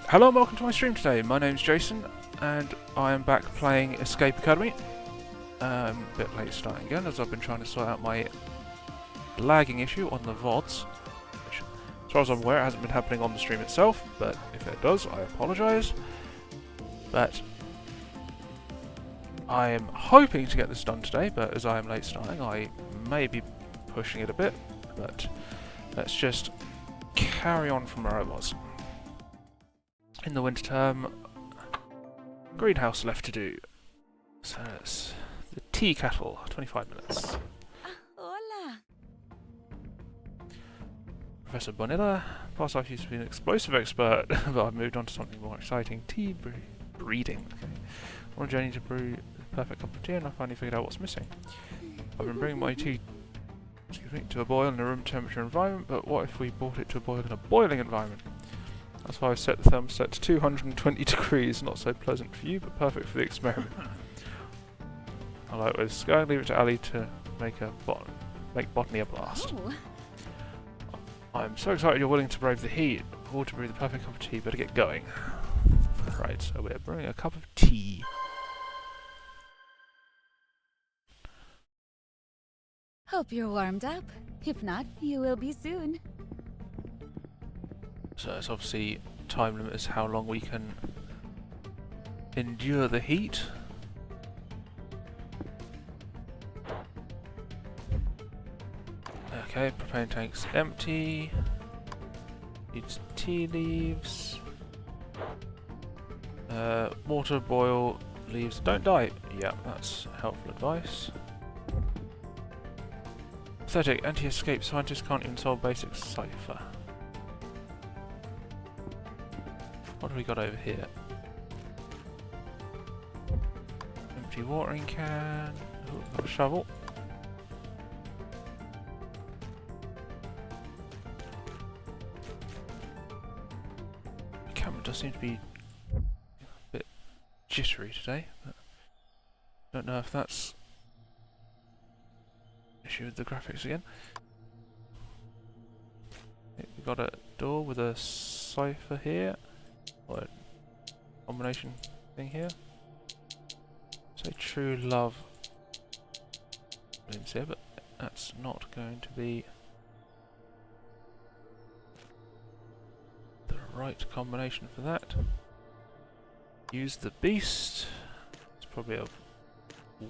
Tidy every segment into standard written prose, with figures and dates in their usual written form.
Hello and welcome to my stream today. My name's Jason and I am back playing Escape Academy. A bit late starting again as I've been trying to sort out my lagging issue on the VODs, which as far as I'm aware it hasn't been happening on the stream itself, but if it does I apologise. But I am hoping to get this done today, but as I am late starting I may be pushing it a bit, but let's just carry on from where I was. In the winter term, greenhouse left to do. So it's the tea kettle, 25 minutes. Hola. Professor Bonilla, past life used to be an explosive expert, but I've moved on to something more exciting, breeding. Okay. On a journey to brew the perfect cup of tea, and I finally figured out what's missing. I've been bringing my tea to a boil in a room temperature environment, but what if we brought it to a boil in a boiling environment? That's why I set the thermostat to 220 degrees, not so pleasant for you, but perfect for the experiment. I like this. Go and leave it to Ali to make botany a blast. Oh. I'm so excited you're willing to brave the heat. All to brew the perfect cup of tea, better get going. Right, so we're brewing a cup of tea. Hope you're warmed up. If not, you will be soon. So it's obviously time limit is how long we can endure the heat. Okay, propane tank's empty. Needs tea leaves. Water boil leaves don't die. Yeah, that's helpful advice. Pathetic, anti-escape scientists can't even solve basic cipher. What do we got over here? Empty watering can. Ooh, got a shovel. The camera does seem to be a bit jittery today, but I don't know if that's an issue with the graphics again. We've got a door with a cipher here. Or a combination thing here. Say true love. Names here, but that's not going to be the right combination for that. Use the beast. It's probably a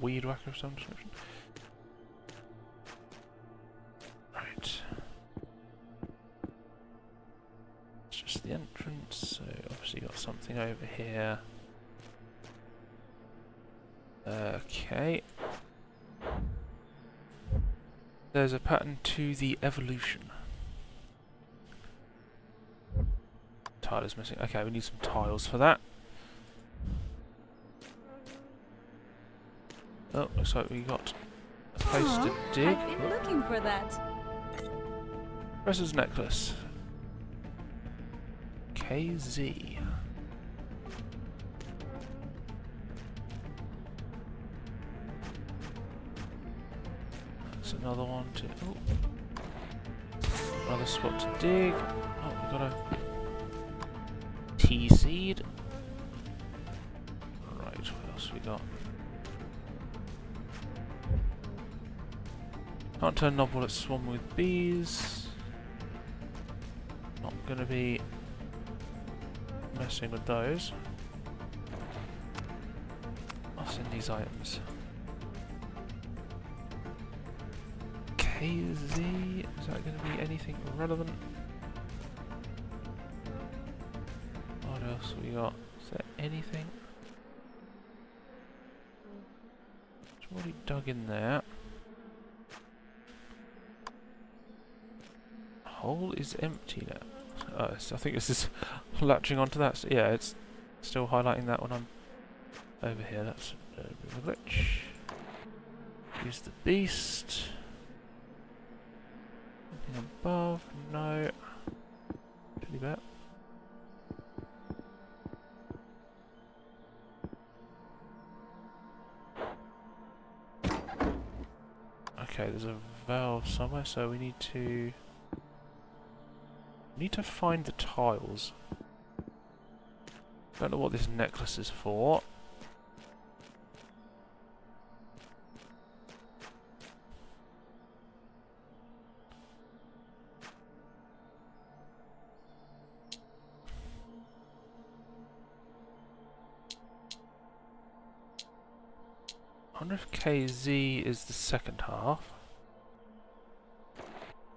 weed whacker of some description. Right. Just the entrance, so obviously got something over here. Okay. There's a pattern to the evolution. Tile is missing. Okay, we need some tiles for that. Oh, looks like we got a place to dig. I've been looking for that. Professor's necklace. KZ. That's another one to. Oh. Another spot to dig. Oh, we got a tea seed. Right, what else we got? Can't turn knob while it's swarming with bees. Not gonna be messing with those. What's in these items? KZ, is that going to be anything relevant? What else have we got? Is there anything? It's already dug in there. Hole is empty now. So I think this is latching onto that. So yeah, it's still highlighting that when I'm over here. That's a bit of a glitch. Use the beast. Anything above? No. Pretty bad. Okay, there's a valve somewhere, so we need to find the tiles. Don't know what this necklace is for. I wonder if KZ is the second half,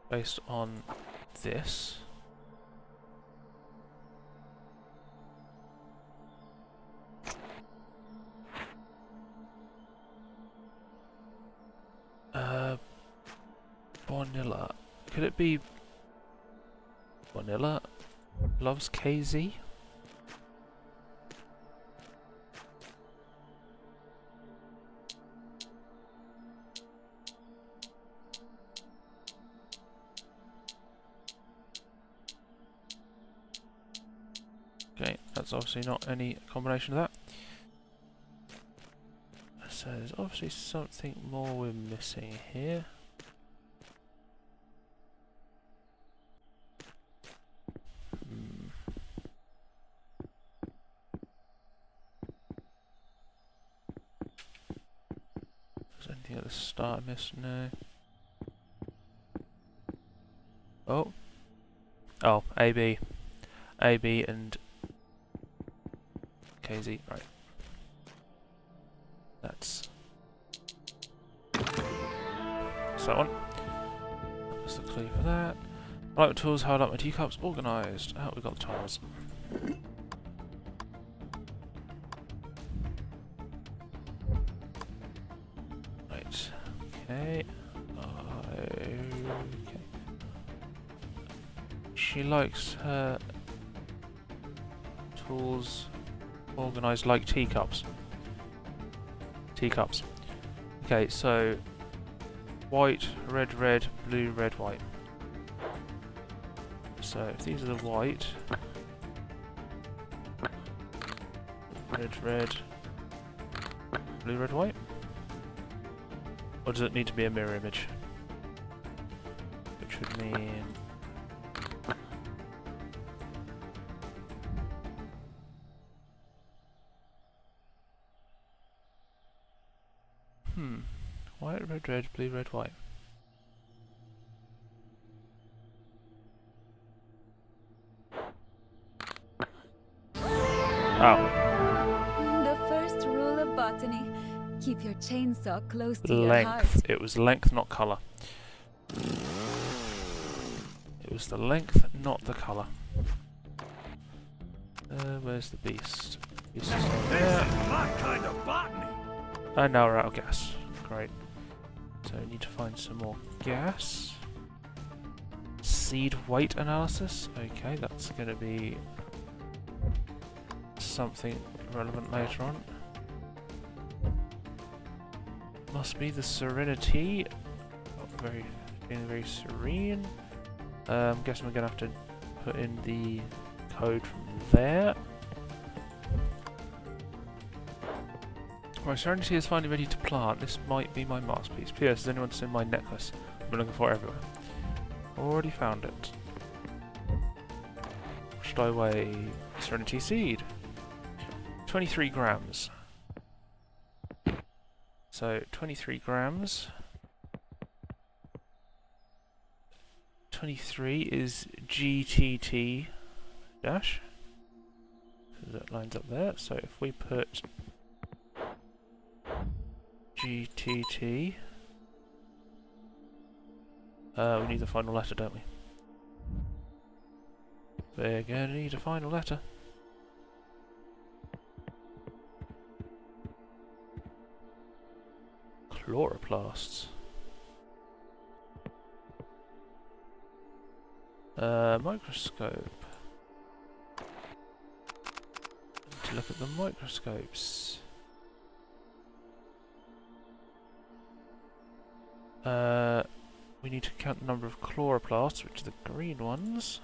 based on this. Vanilla. Could it be Vanilla loves KZ? Okay, that's obviously not any combination of that. So there's obviously something more we're missing here. Is there anything at the start I missed? No. Oh. Oh, AB. AB and KZ, right. That's that one. That's the clue for that. I like the tools, how I like my teacups, organised. Oh, we got the tiles. Right. Okay. Okay. She likes her tools organised like teacups. Teacups. Okay, so white, red, red, blue, red, white. So if these are the white, red, red, blue, red, white, or does it need to be a mirror image? Which would mean white, red, red, blue, red, white. Oh. The first rule of botany: keep your chainsaw close to your heart. Length. It was length, not colour. It was the length, not the colour. Where's the beast? Beast is over there. This is my kind of botany. And now we're out of gas. Great. So we need to find some more gas. Seed weight analysis. Okay, that's going to be something relevant later on. Must be the Serenity. Feeling very serene. I'm guessing we're going to have to put in the code from there. My Serenity is finally ready to plant. This might be my masterpiece. P.S. Has anyone seen my necklace? I've been looking for it everywhere. Already found it. What should I weigh? Serenity seed. 23 grams. So 23 grams. 23 is GTT dash. So that lines up there. So if we put GTT, we need the final letter, don't we? We're gonna need a final letter. Chloroplasts. Microscope. To look at the microscopes. We need to count the number of chloroplasts, which are the green ones.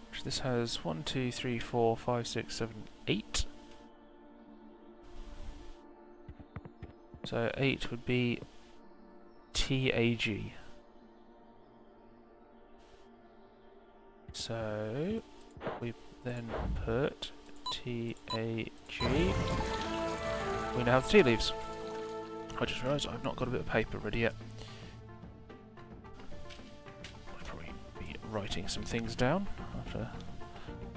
Which this has 1, 2, 3, 4, 5, 6, 7, 8. So 8 would be TAG. So We then put T-A-G. We now have the tea leaves. I just realised I've not got a bit of paper ready yet. I'll probably be writing some things down after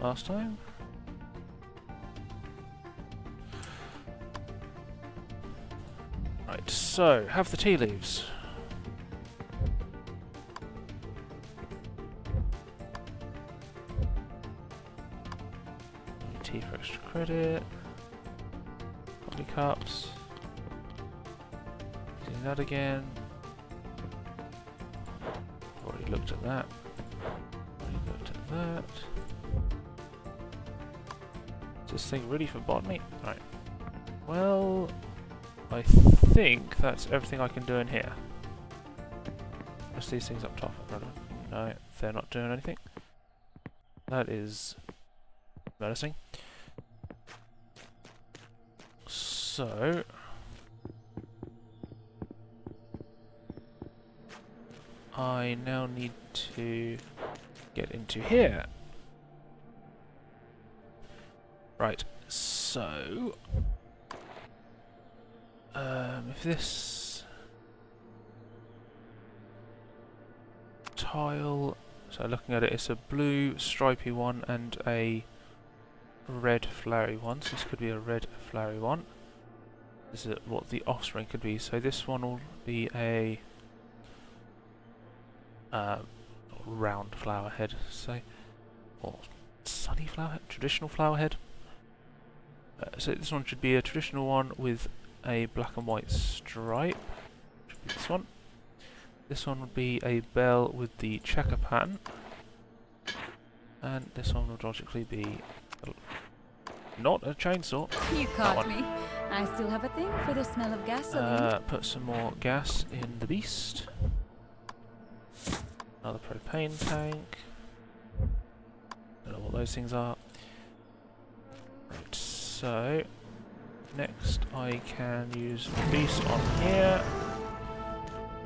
last time. Right, so have the tea leaves. Tea for extra credit. Coffee cups. Using that again. Already looked at that. Already looked at that. Is this thing really for botany? Right. Well, I think that's everything I can do in here. Just these things up top. No, they're not doing anything. That is menacing. So I now need to get into here. Right, so if this tile, so looking at it, it's a blue stripy one and a red flowery one, so this could be a red flowery one. This is what the offspring could be, so this one will be a round flower head, say, or sunny flower head, traditional flower head. So this one should be a traditional one with a black and white stripe. Should be this one. This one would be a bell with the checker pattern, and this one would logically be not a chainsaw. You caught me. I still have a thing for the smell of gasoline. Put some more gas in the beast. Another propane tank. Don't know what those things are. Right, so next I can use the beast on here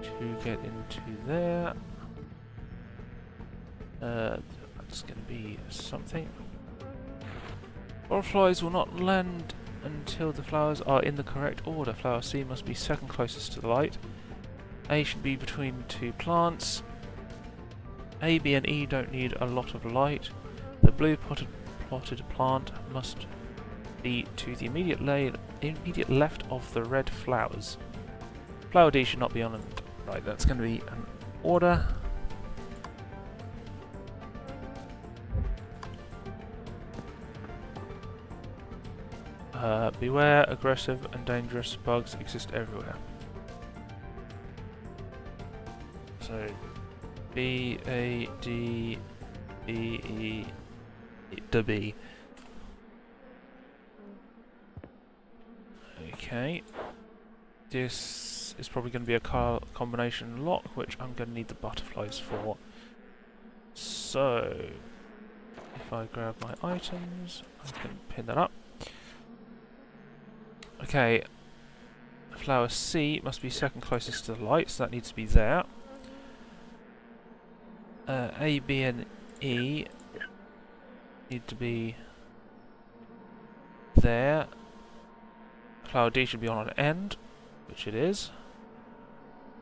to get into there. That's going to be something. Butterflies will not land until the flowers are in the correct order. Flower C must be second closest to the light. A should be between two plants. A, B and E don't need a lot of light. The blue plotted plant must be to the immediate left of the red flowers. Flower D should not be on an... Right, that's going to be an order. Beware, aggressive and dangerous bugs exist everywhere. So, B, A, D, B, E, B. Okay. This is probably going to be a combination lock, which I'm going to need the butterflies for. So, if I grab my items, I can pin that up. Okay, flower C must be second closest to the light, so that needs to be there. A, B and E need to be there. Flower D should be on an end, which it is.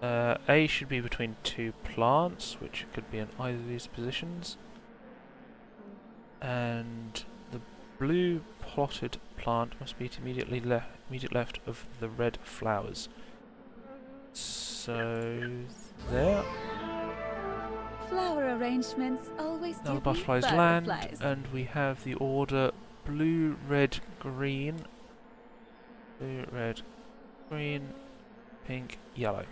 A should be between two plants, which could be in either of these positions. And the blue plotted plant must be to immediate left of the red flowers. So there. Flower arrangements always Now the give me butterflies land, and we have the order blue, red, green. Blue, red, green, pink, yellow.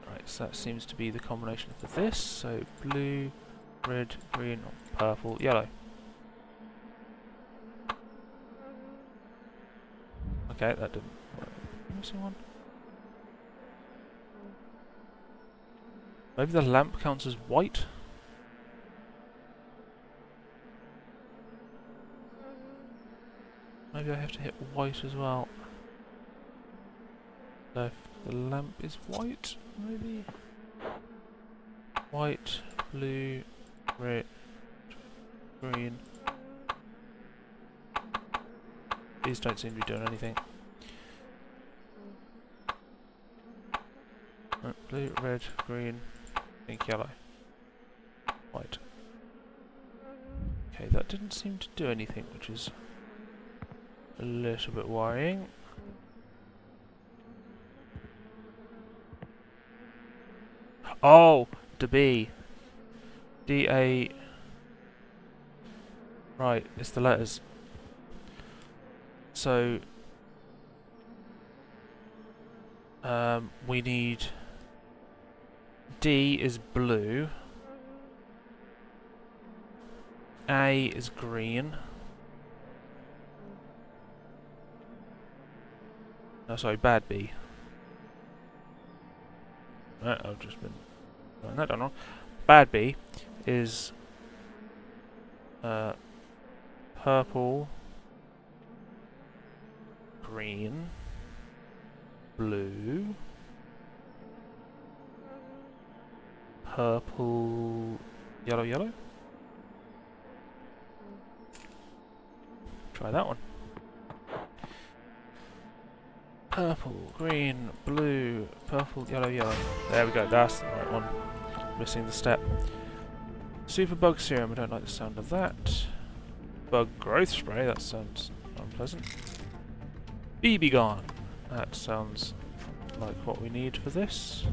Right, so that seems to be the combination for this. So blue, red, green, purple, yellow. Okay, that didn't work. Missing one. Maybe the lamp counts as white? Maybe I have to hit white as well. So if the lamp is white, maybe? White, blue, red, green. These don't seem to be doing anything. Blue, red, green, pink, yellow, white. Okay, that didn't seem to do anything, which is a little bit worrying. Oh, the B. D-A... Right, it's the letters. So... we need... D is blue. A is green. Oh, sorry, bad B. Right, I've just been writing that down wrong. Bad B is purple, green, blue, purple, yellow, yellow. Try that one. Purple, green, blue, purple, yellow, yellow. There we go, that's the right one. Missing the step. Super bug serum, I don't like the sound of that. Bug growth spray, that sounds unpleasant. BB gone. That sounds like what we need for this.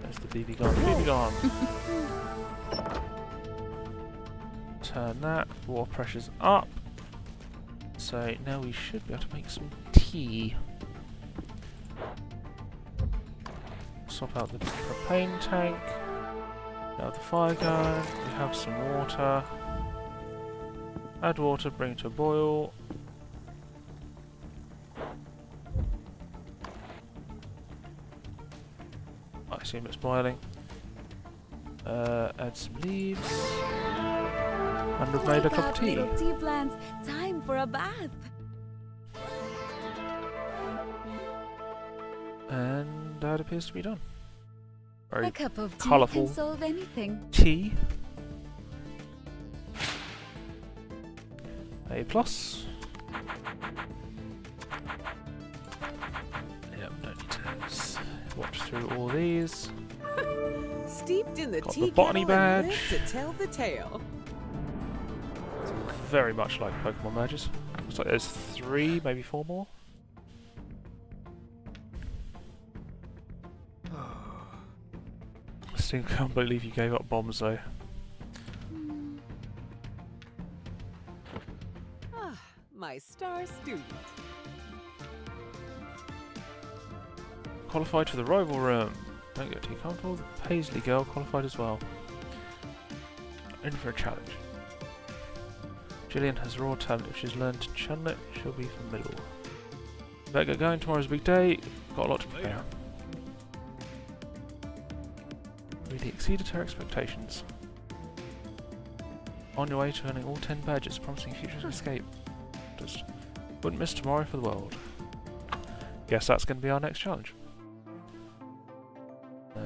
There's the BB gone, BB gone. Turn that, water pressure's up. So now we should be able to make some tea. Swap out the propane tank. Now the fire gun. We have some water. Add water, bring it to a boil. I assume it's boiling. Add some leaves. And we've made a cup of tea. Little tea plants, time for a bath. And that appears to be done. Very A cup of tea colourful can solve anything. tea. A plus. Yep, no need to watch through all these. Steeped in the Got tea the botany kettle and badge. live to tell the tale. It's very much like Pokemon badges. Looks like there's 3, maybe 4 more. I still can't believe you gave up bombs though. Ah, my star student. Qualified for the rival room. Don't get too comfortable. The Paisley girl qualified as well. In for a challenge. Gillian has raw talent. If she's learned to channel it, she'll be formidable. Better get going. Tomorrow's a big day. Got a lot to prepare. Really exceeded her expectations. On your way to earning all 10 badges, promising future escape. Just wouldn't miss tomorrow for the world. Guess that's going to be our next challenge.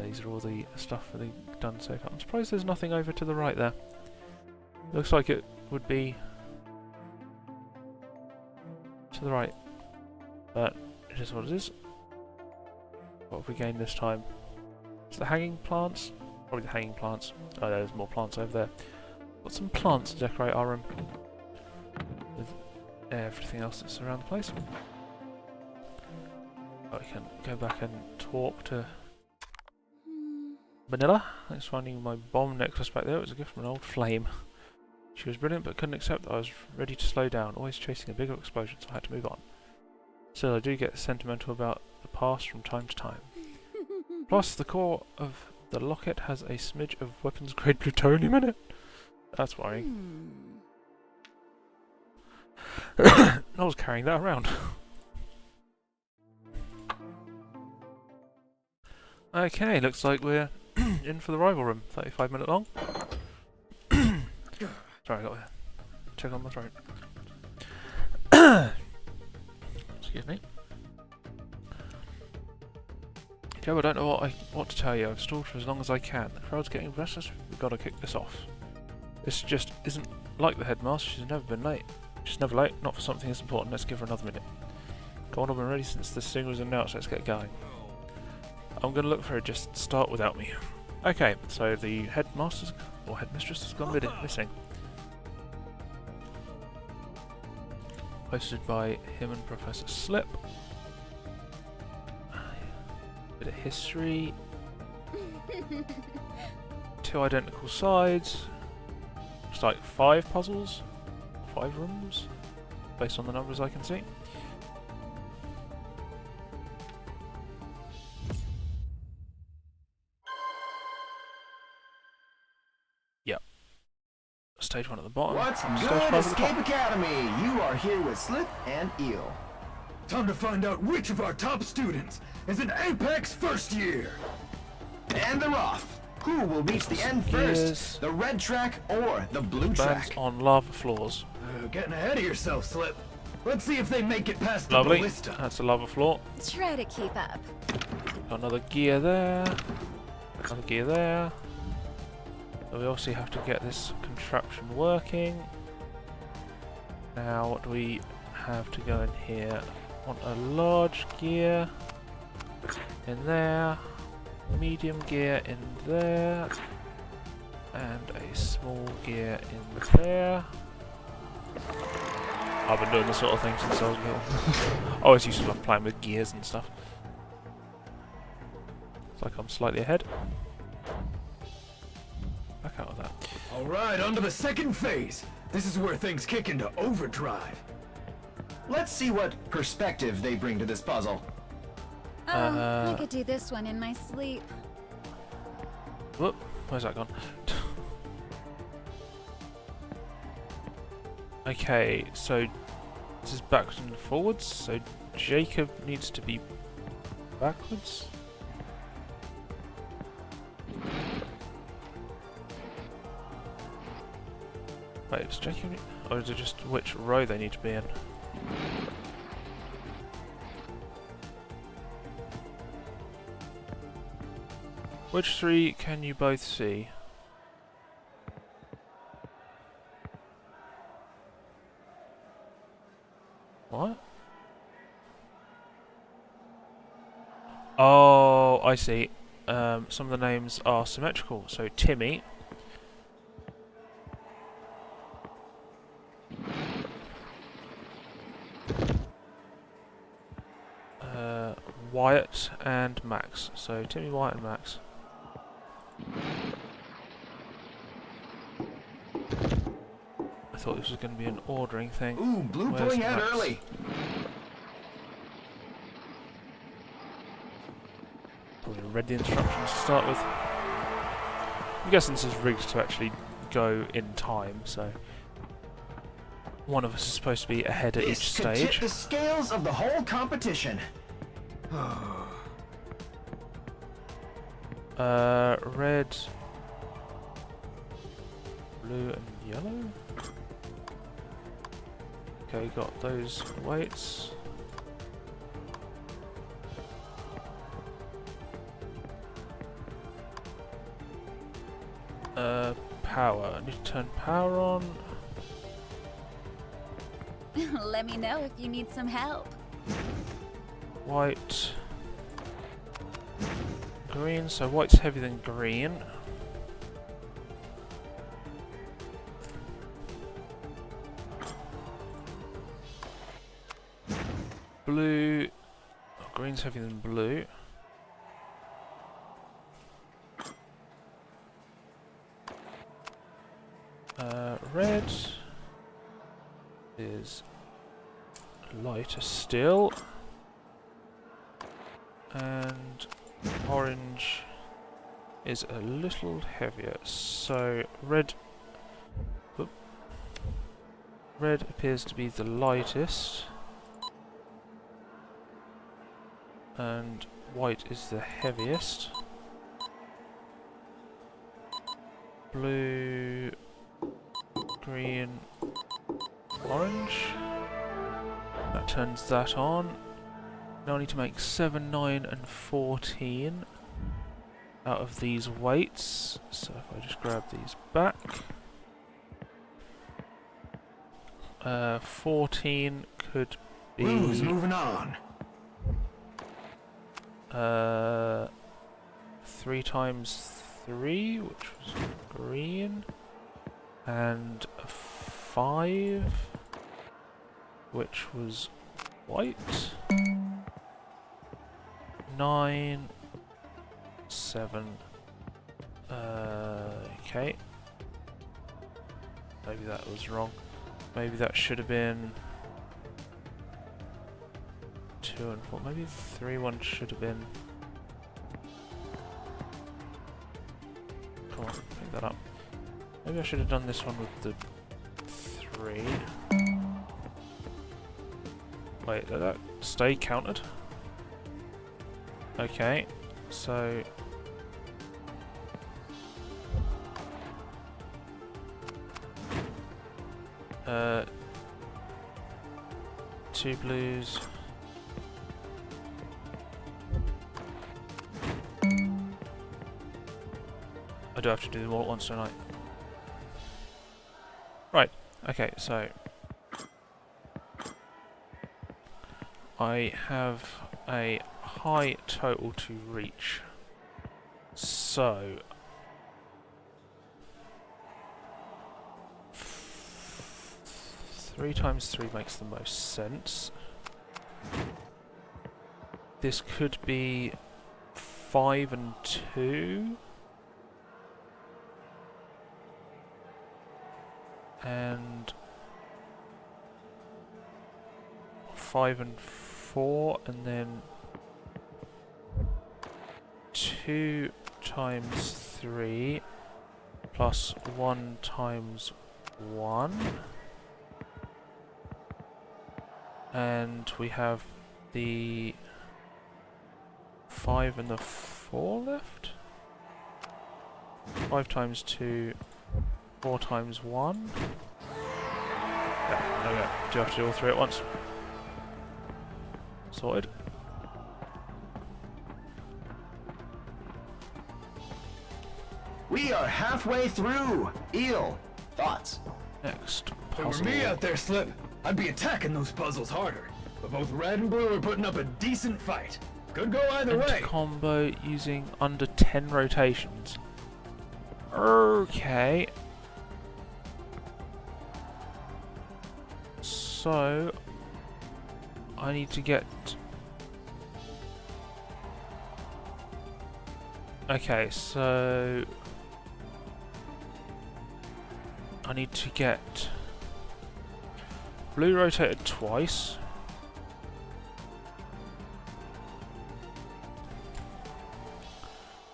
These are all the stuff that they've done so far. I'm surprised there's nothing over to the right there. Looks like it would be to the right, but it is what it is. What have we gained this time? Is the hanging plants? Probably the hanging plants. Oh, there's more plants over there. Got some plants to decorate our room with everything else that's around the place. Oh, we can go back and talk to Vanilla. Thanks for finding my bomb necklace back there. It was a gift from an old flame. She was brilliant but couldn't accept that I was ready to slow down, always chasing a bigger explosion, so I had to move on. Still, I do get sentimental about the past from time to time. Plus, the core of the locket has a smidge of weapons-grade plutonium in it. That's worrying. I was carrying that around. Okay, looks like we're in for the rival room. 35-minute long. Sorry, I got to check on my throat. Excuse me. Joe, I don't know what to tell you. I've stalled for as long as I can. The crowd's getting restless. We've got to kick this off. This just isn't like the headmaster. She's never been late. She's never late. Not for something as important. Let's give her another minute. Go on, I've been ready since the signal was announced. Let's get going. I'm going to look for her. Just start without me. Okay, so the headmaster's or headmistress has gone missing. Hosted by him and Professor Slip. Bit of history. 2 identical sides. It's like 5 puzzles. 5 rooms. Based on the numbers I can see. Yep. Stage 1 at the bottom. What's Stage good, 5 at the Escape top. Academy? You are here with Slip and Eel. Time to find out which of our top students is an Apex first year. And they're off. Who will reach the end Gears. first? The red track or the blue Bands track? on lava floors. Getting ahead of yourself, Slip. Let's see if they make it past the Lovely. ballista. That's a lava floor. Try to keep up. Got another gear there. Another gear there. So we obviously have to get this contraption working. Now what do we have to go in here? Want a large gear in there. Medium gear in there. And a small gear in there. I've been doing this sort of thing since I was little. I always used to love playing with gears and stuff. It's like I'm slightly ahead. Back out of that. Alright, on to the second phase. This is where things kick into overdrive. Let's see what perspective they bring to this puzzle. Oh, I could do this one in my sleep. Whoop, where's that gone? Okay, so this is backwards and forwards, so Jacob needs to be backwards. Wait, is Jacob or is it just which row they need to be in? Which 3 can you both see? What? Oh, I see. Some of the names are symmetrical. So Timmy. Wyatt and Max. So Timmy, Wyatt and Max. I thought this was going to be an ordering thing. Ooh, blue Where's pulling out Max? early. Probably read the instructions to start with. I'm guessing this is rigged to actually go in time, so one of us is supposed to be ahead at each This could tip stage. the scales of the whole competition. Red, blue and yellow. Okay, got those weights. Power. I need to turn power on. Let me know if you need some help. White. Green, so white's heavier than green. Blue. Oh, green's heavier than blue. Red is lighter still. And orange is a little heavier. So red appears to be the lightest. And white is the heaviest. Blue, green, orange. That turns that on. Now I need to make 7, 9, and 14 out of these weights. So if I just grab these back. 14 could be... Who's moving on? 3 times 3, which was green. And 5, which was white. 9, 7. Okay. Maybe that was wrong. Maybe that should have been 2 and 4. Maybe 3 1 should have been. Come on, pick that up. Maybe I should have done this one with the 3. Wait, did that stay counted? Okay, so... Uh, 2 blues. I do have to do them all at once, don't I? Right, okay, so... I have a high total to reach. So... 3 times 3 makes the most sense. This could be 5 and 2. And 5 and 4, and then 2 times 3 plus 1 times 1. And we have the 5 and the 4 left. 5 times 2, 4 times 1. Yeah, there we go. Do you have to do all 3 at once? Sorted. We are halfway through. Eel, thoughts? Next If it were puzzle. me out there, Slip, I'd be attacking those puzzles harder. But both red and blue are putting up a decent fight. Could go either way. Combo using under 10 rotations. Okay. So I need to get... Okay, so I need to get blue rotated twice.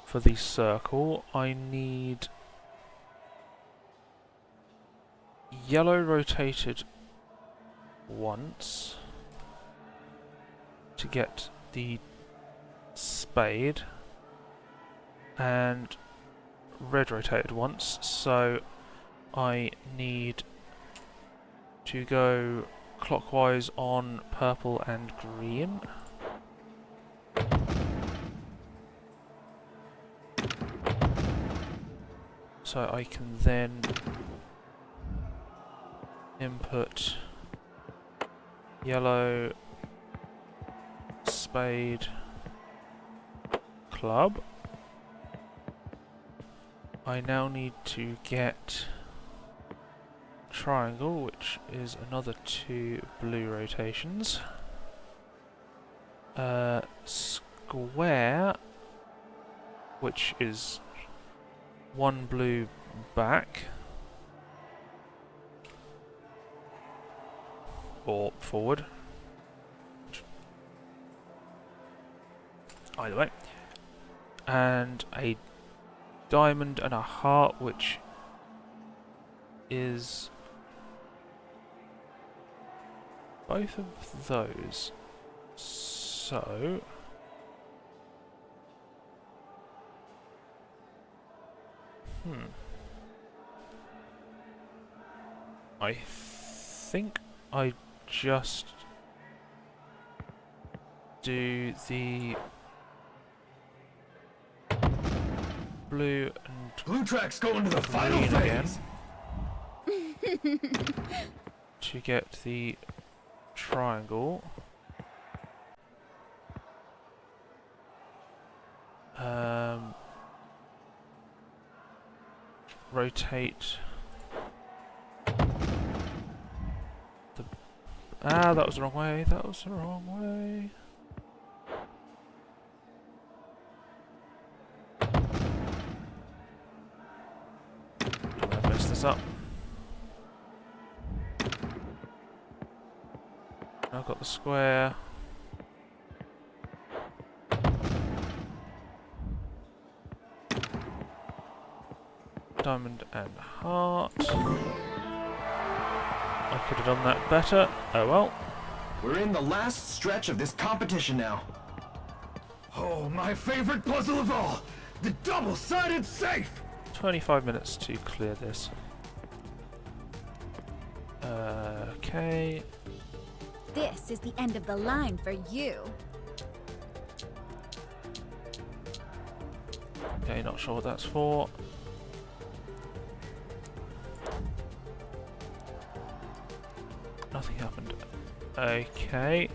For the circle, I need yellow rotated once to get the spade, and red rotated once, so I need to go clockwise on purple and green. So I can then input yellow, spade, club. I now need to get triangle, which is another 2 blue rotations. Square, which is 1 blue back or forward, either way, and a diamond and a heart, which is both of those. So I think I just do the blue and Blue track's going to the final green again phase. to get the triangle. Rotate the... Ah, that was the wrong way. That was the wrong way. I'm gonna mess this up. I've got the square. Diamond and heart. I could have done that better. Oh well. We're in the last stretch of this competition now. Oh, my favorite puzzle of all, the double-sided safe. 25 minutes to clear this. Okay. This is the end of the line for you. Okay, not sure what that's for. Nothing happened. Okay.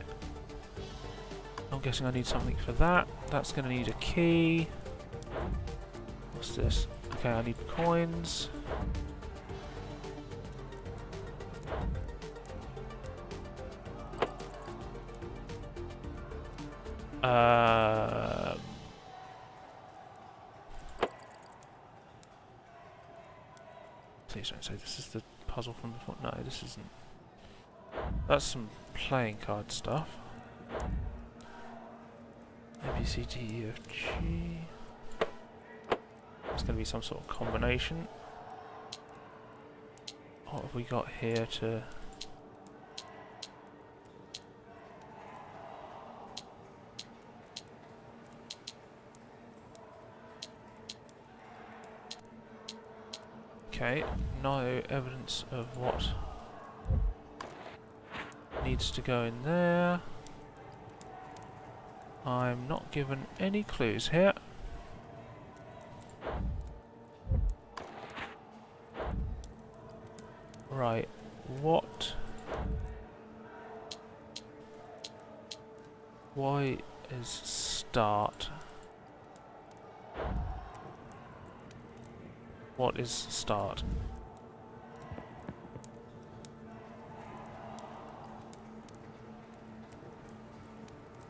I'm guessing I need something for that. That's going to need a key. What's this? Okay, I need coins. Please don't say this is the puzzle from before. No, this isn't. That's some playing card stuff. A, B, C, D, E, F, G. It's going to be some sort of combination. What have we got here to... Okay, no evidence of what needs to go in there. I'm not given any clues here. Right, what? Why is start? What is start?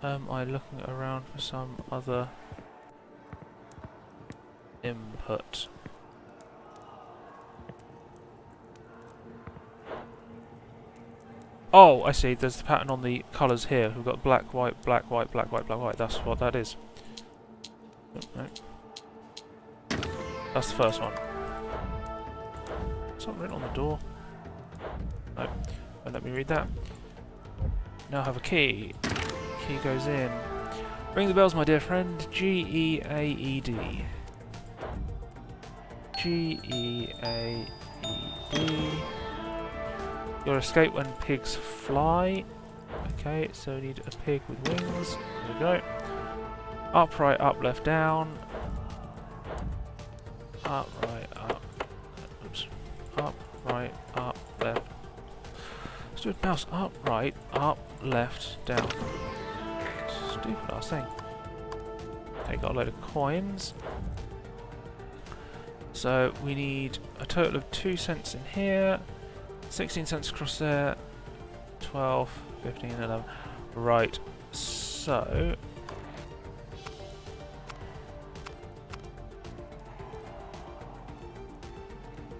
Am I looking around for some other input? Oh, I see. There's the pattern on the colours here. We've got black, white, black, white, black, white, black, white. That's what that is. Oh, no. That's the first one. Something written on the door. No. Won't let me read that. Now I have a key. Key goes in. Ring the bells, my dear friend. G-E-A-E-D. G-E-A-E-D. You'll escape when pigs fly. Okay, so we need a pig with wings. There we go. Up, right, up, left, down. Up, right, up. Oops. Up, right, up, left. Let's do it, mouse. Up, right, up, left, down. Stupid ass thing. Okay, got a load of coins. So we need a total of 2 cents in here. 16 cents across there, 12, 15, 11. Right, so...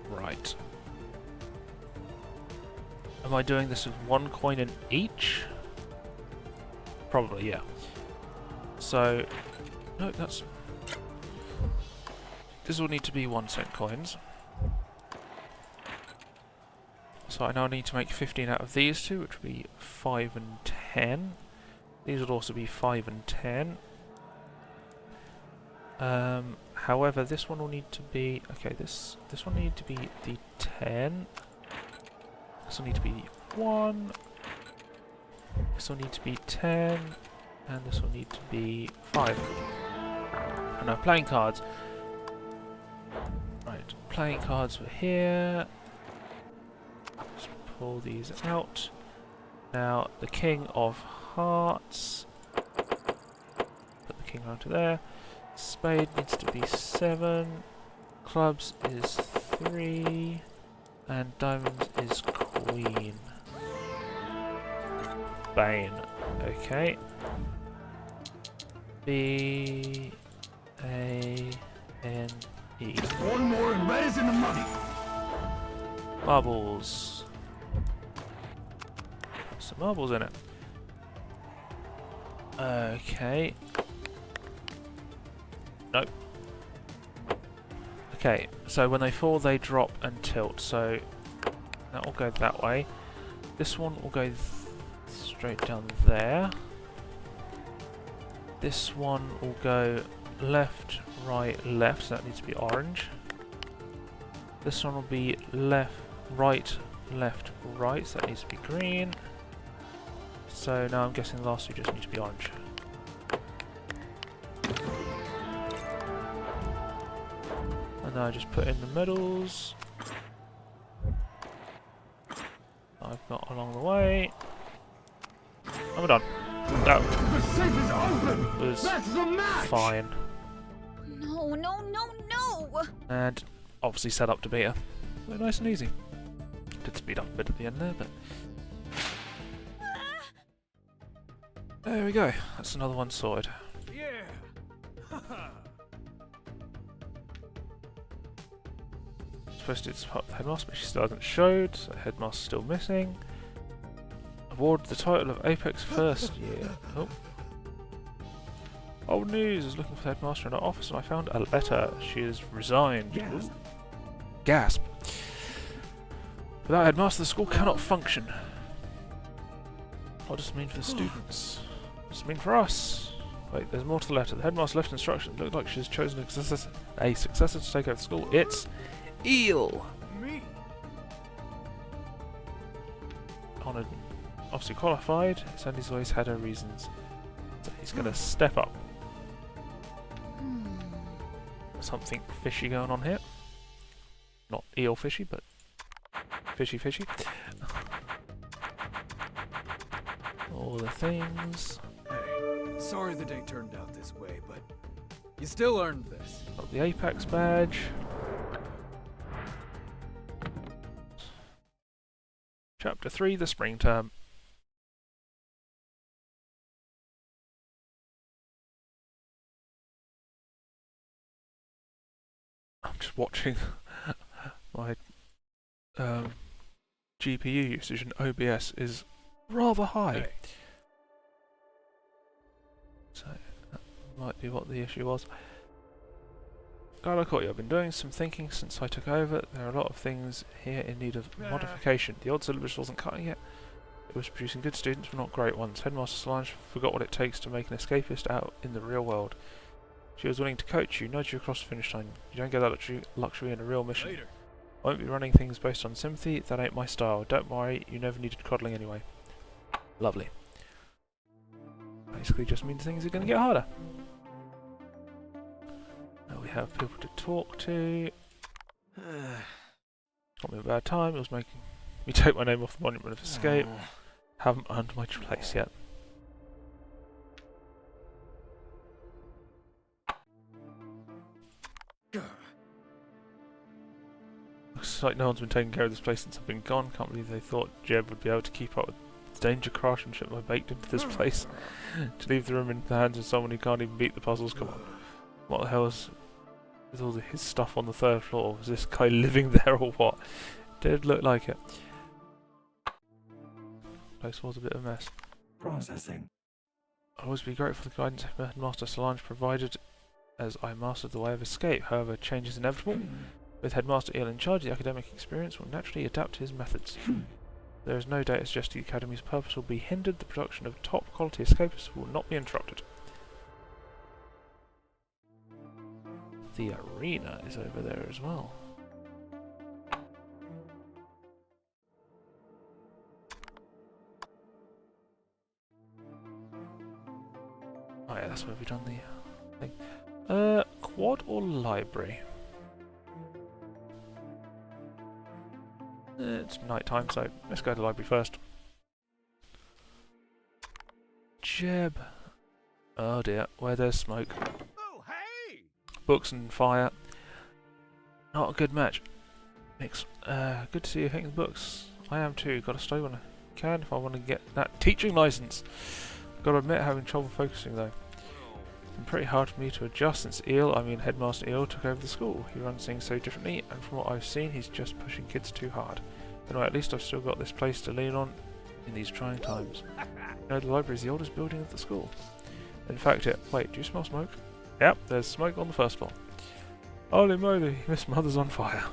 Right. Am I doing this with 1 coin in each? Probably, yeah. So... No, that's... This will need to be 1 cent coins. So I now need to make 15 out of these two, which would be 5 and 10. These would also be 5 and 10. However, this one will need to be... Okay, this one will need to be the 10. This will need to be the 1. This will need to be 10. And this will need to be 5. And now playing cards. Right, playing cards for here. Let's pull these out. Now the King of Hearts. Put the King onto there. Spade needs to be 7. Clubs is 3. And diamonds is Queen. Bane. Okay. B A N E. One more and red is in the money. Marbles. Some marbles in it. Okay. Nope. Okay, so when they fall, they drop and tilt. So that will go that way. This one will go straight down there. This one will go left, right, left. So that needs to be orange. This one will be left, right, left, right. So that needs to be green. So now I'm guessing the last two just need to be orange. And then I just put in the medals I've got along the way. And we're done. That The safe is open. was That's the match. fine. No, no, no, no! And obviously set up to beta. So nice and easy. Did speed up a bit at the end there, but there we go. That's another one sorted. Yeah. Supposed to swap the headmaster, but she still hasn't showed, so headmaster's still missing. Award the title of Apex first year. Oh. Old news! I was looking for the headmaster in her office and I found a letter. She has resigned. Gasp. Gasp. Without a headmaster, the school cannot function. What does it mean for the students? What does it mean for us? Wait, there's more to the letter. The headmaster left instructions. It looked like she's chosen a successor to take over the school. It's Eel. Me. Honoured, obviously qualified. Sandy's always had her reasons. So he's going to step up. Something fishy going on here. Not eel fishy, but fishy fishy. All the things. Hey, sorry the day turned out this way, but you still earned this. Got the Apex badge. Chapter 3, the spring term. I'm just watching my GPU usage in OBS is rather high. Hey. So that might be what the issue was. Glad I caught you. I've been doing some thinking since I took over. There are a lot of things here in need of modification. The old syllabus wasn't cutting it. It was producing good students, but not great ones. Headmaster Solange forgot what it takes to make an escapist out in the real world. She was willing to coach you, nudge you across the finish line. You don't get that luxury in a real mission. Later. I won't be running things based on sympathy. That ain't my style. Don't worry, you never needed coddling anyway. Lovely. Basically just means things are going to get harder. Now we have people to talk to. Got me a bad time. It was making me take my name off the Monument of Escape. Haven't earned my place yet. Looks like no one's been taking care of this place since I've been gone. Can't believe they thought Jeb would be able to keep up with the danger craftsmanship I baked into this place. To leave the room in the hands of someone who can't even beat the puzzles, come on. What the hell is with all his stuff on the 3rd floor? Was this guy living there or what? Did look like it. Place was a bit of a mess. Processing. I'll always be grateful for the guidance Headmaster Solange provided as I mastered the way of escape. However, change is inevitable. With Headmaster Eel in charge, the academic experience will naturally adapt to his methods. There is no doubt it's just the Academy's purpose will be hindered. The production of top quality escapists will not be interrupted. The arena is over there as well. Oh yeah, that's where we've done the thing. Quad or library? It's night time, so let's go to the library first. Jeb. Oh dear, where there's smoke. Oh, hey! Books and fire. Not a good match. Mix. Good to see you hitting the books. I am too. Got to stay when I can if I want to get that teaching license. Got to admit, having trouble focusing though. It's been pretty hard for me to adjust since Headmaster Eel, took over the school. He runs things so differently, and from what I've seen, he's just pushing kids too hard. Anyway, at least I've still got this place to lean on in these trying times. You know, the library is the oldest building of the school. In fact, wait, do you smell smoke? Yep, there's smoke on the first floor. Holy moly, Miss Mother's on fire.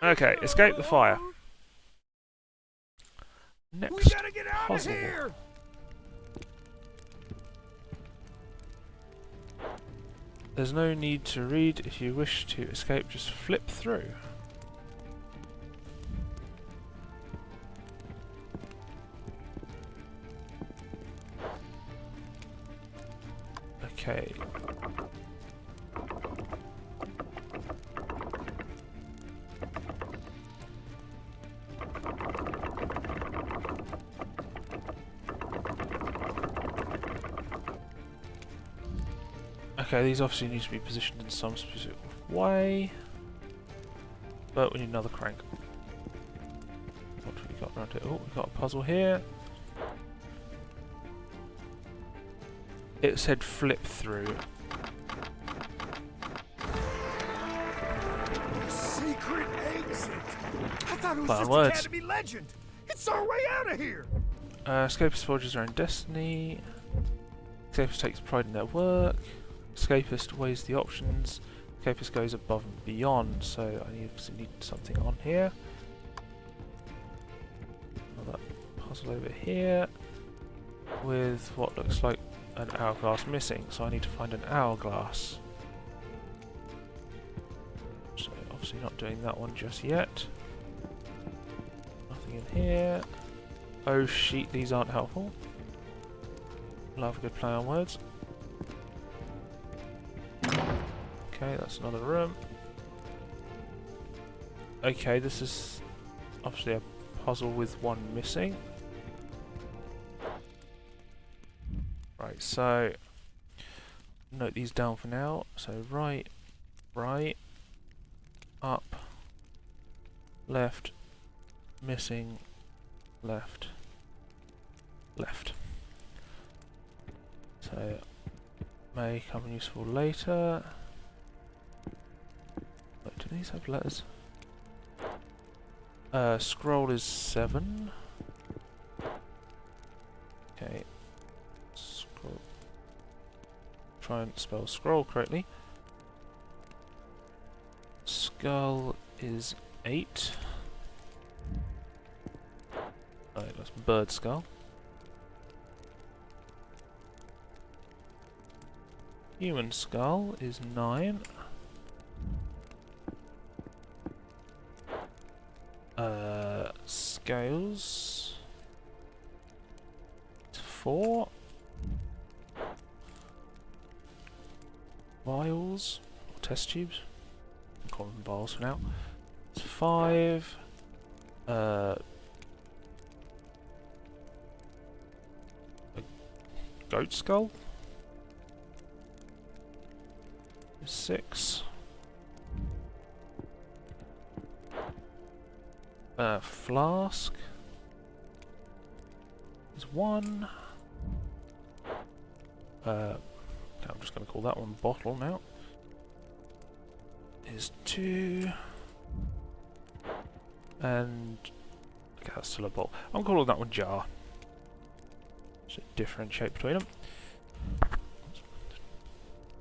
Okay, escape the fire. Next puzzle. There's no need to read. If you wish to escape, just flip through. Okay. Okay, these obviously need to be positioned in some specific way, but we need another crank. What have we got around here? Oh, we've got a puzzle here. It said flip through. Secret exit! I thought it was Play on just words. Academy legend! It's our way out of here! Escapist forges their own destiny. Escapist takes pride in their work. Escapist weighs the options. Escapist goes above and beyond, so I obviously need something on here. Another puzzle over here with what looks like an hourglass missing, so I need to find an hourglass. So obviously not doing that one just yet. Nothing in here. Oh sheet, these aren't helpful. Love a good play on words. Okay, that's another room. Okay, this is obviously a puzzle with one missing. Right, so note these down for now. So right, right, up, left, missing, left, left. So may come useful later. Wait, do these have letters? Scroll is 7. Okay. Scroll. Try and spell scroll correctly. Skull is 8. Oh, that's bird skull. Human skull is 9. Scales 4. Vials or test tubes. I'm calling them vials for now. It's 5. A goat skull. 6. Flask is 1. I'm just going to call that one bottle now. Is 2. And okay, that's still a bottle. I'm calling that one jar. So differentiate between them.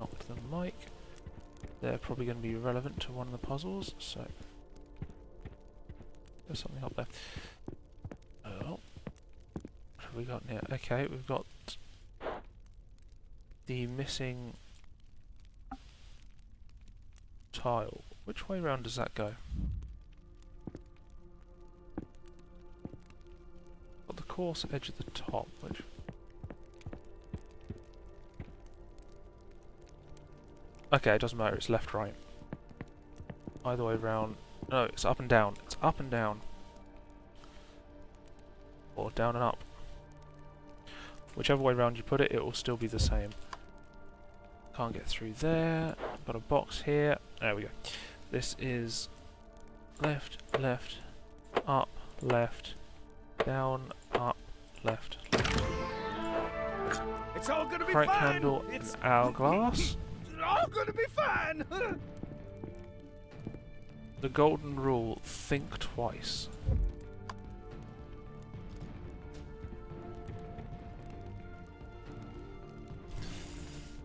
Up to the mic. They're probably going to be relevant to one of the puzzles, so there's something up there. Oh, what have we got here? Okay, we've got the missing tile. Which way round does that go? coarse edge at the top, which... Okay, it doesn't matter, it's left, right. Either way round. No, it's up and down. It's up and down. Or down and up. Whichever way round you put it, it will still be the same. Can't get through there. Got a box here. There we go. This is left, left, up, left, down, up, left, left. It's all gonna be Crank fine. handle and hourglass. It's all gonna be fine. The golden rule, think twice.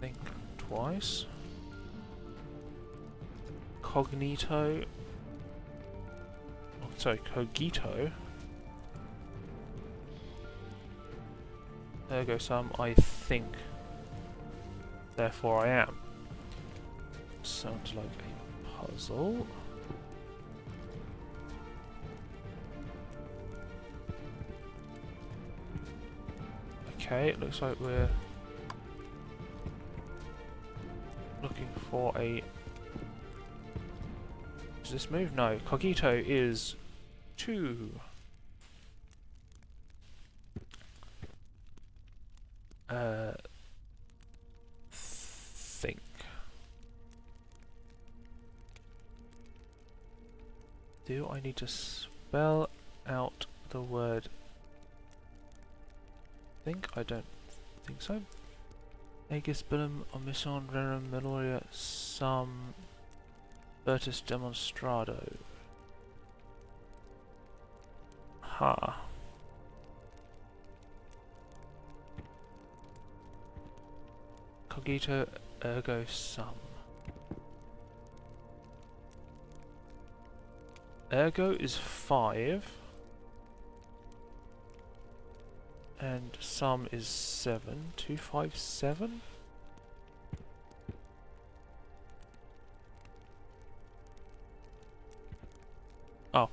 Think twice. Cognito. Oh, sorry, cogito. Ergo sum, I think. Therefore I am. Sounds like a puzzle. Okay, it looks like we're looking for a... Does this move? No. Cogito is 2. Think. Do I need to spell out the word think? I don't think so. Aegis bellum omission rerum meloria sum virtus demonstrado. Ha. Cogito ergo sum. Ergo is 5. And sum is 7. 2, 5, 7? Oh,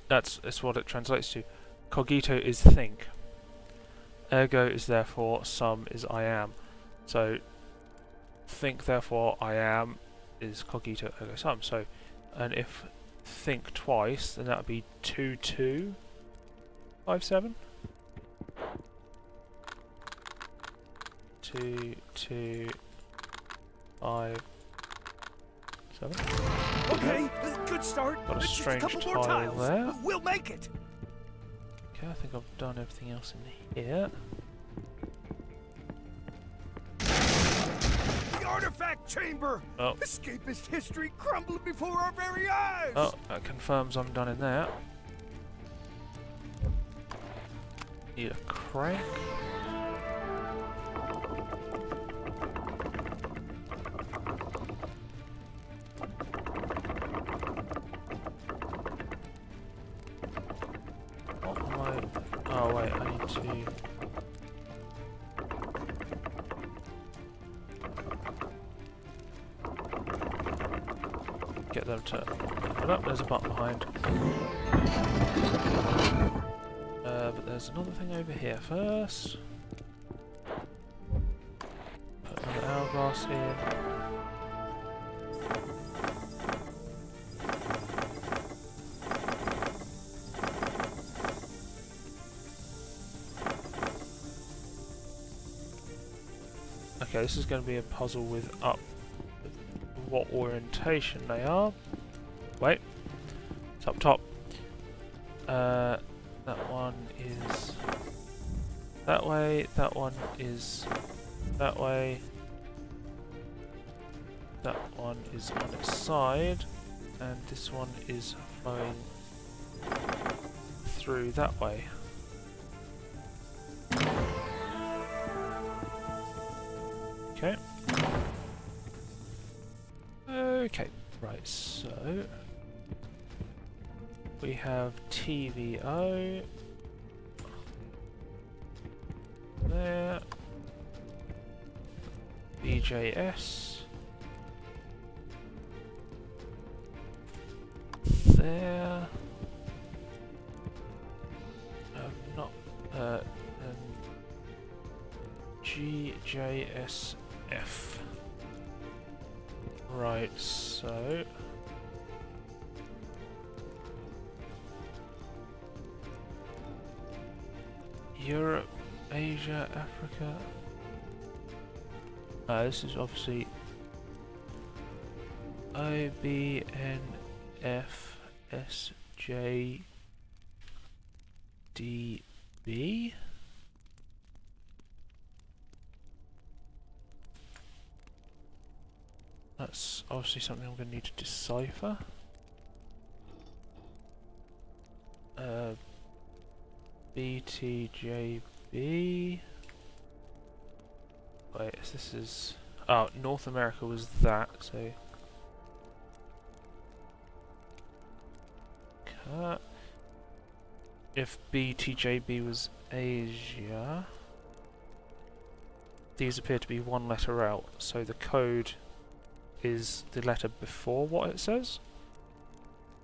that's what it translates to. Cogito is think. Ergo is therefore, sum is I am. So, think therefore I am is cogito ergo sum. So, and if think twice, then that would be 2, 2, 5, 7? 2, 2, 5, 7. Okay, good start. Got a Just strange couple more tile tiles. there. We'll make it. Okay, I think I've done everything else in here. The artifact chamber. Oh. Escapist history crumbling before our very eyes. Oh, that confirms I'm done in there. Need a crank. Oh wait, I need to... get them to... Oh, there's a button behind. But there's another thing over here first. Put another hourglass in. Okay, this is going to be a puzzle with what orientation they are. Wait, it's up top. That one is that way, that one is that way, that one is on its side, and this one is flowing through that way. Okay. Okay, right, so we have TVO there, BJS there, not JSF. Right, so Europe, Asia, Africa. This is obviously OBNFSJDB. That's obviously something I'm going to need to decipher. BTJB. Wait, this is... Oh, North America was that, so... If BTJB was Asia... These appear to be one letter out, so the code is the letter before what it says,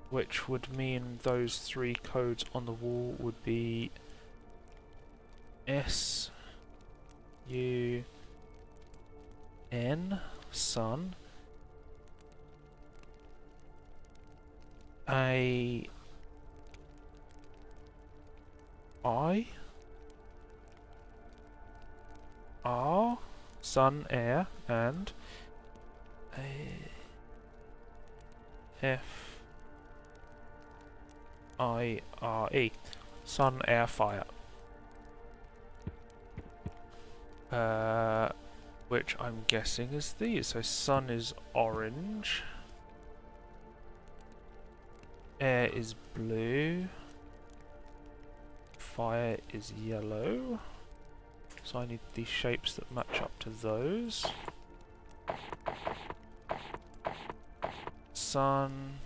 which would mean those three codes on the wall would be S U N, sun, I R, sun, air, and FIRE, sun, air, fire. Which I'm guessing is these. So sun is orange, air is blue, fire is yellow. So I need these shapes that match up to those. Sun,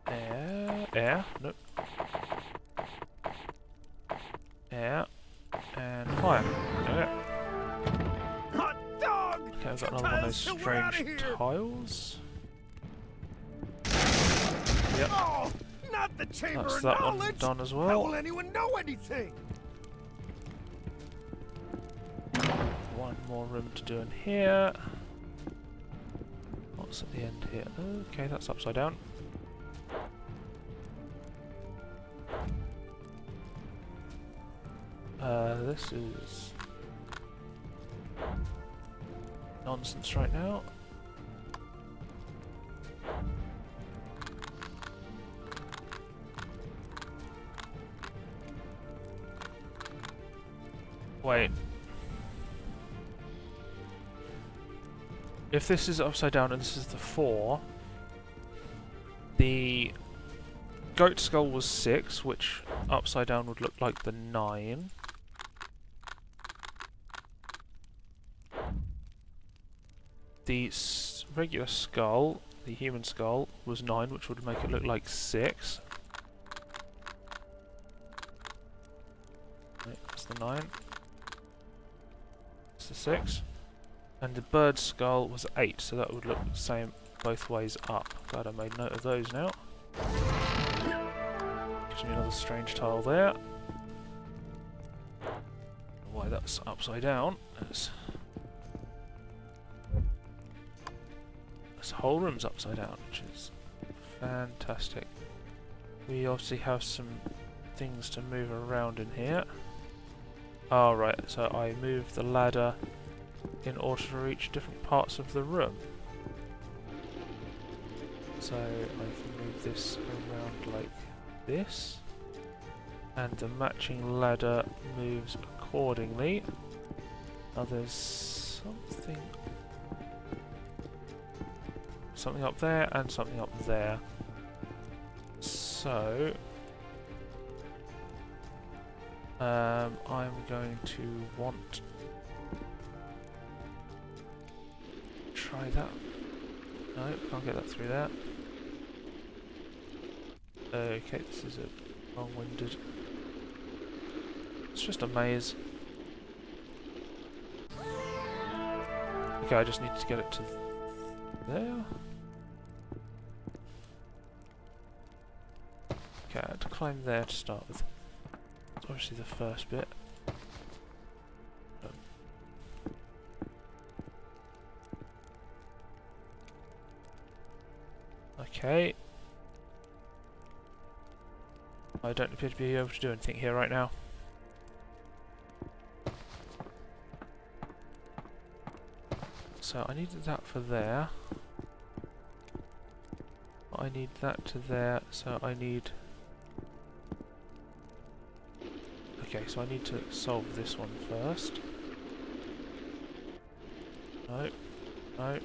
air, nope. Air, and fire. Okay. Hot dog! Okay, I've got another one of those strange tiles. Yep. Oh, not the chamber That's of that one knowledge. done as How well. will anyone know anything? One more room to do in here. What's at the end here? Okay, that's upside down. This is nonsense right now. Wait. If this is upside down and this is the 4, the goat skull was 6, which upside down would look like the 9. The regular skull, the human skull, was 9, which would make it look like 6. Right, that's the 9. That's the 6. And the bird skull was 8, so that would look the same both ways up. Glad I made note of those now. Gives me another strange tile there. Why that's upside down. This whole room's upside down, which is fantastic. We obviously have some things to move around in here. Alright, so I moved the ladder in order to reach different parts of the room. So I can move this around like this, and the matching ladder moves accordingly. Now there's something up there and something up there. So I'm going to want try that. No, can't get that through there. Okay, this is a long-winded. It's just a maze. Okay, I just need to get it to there. Okay, I had to climb there to start with. So obviously the first bit. Okay. I don't appear to be able to do anything here right now. So I needed that for there. I need that to there, so I need... Okay, so I need to solve this one first. No. No.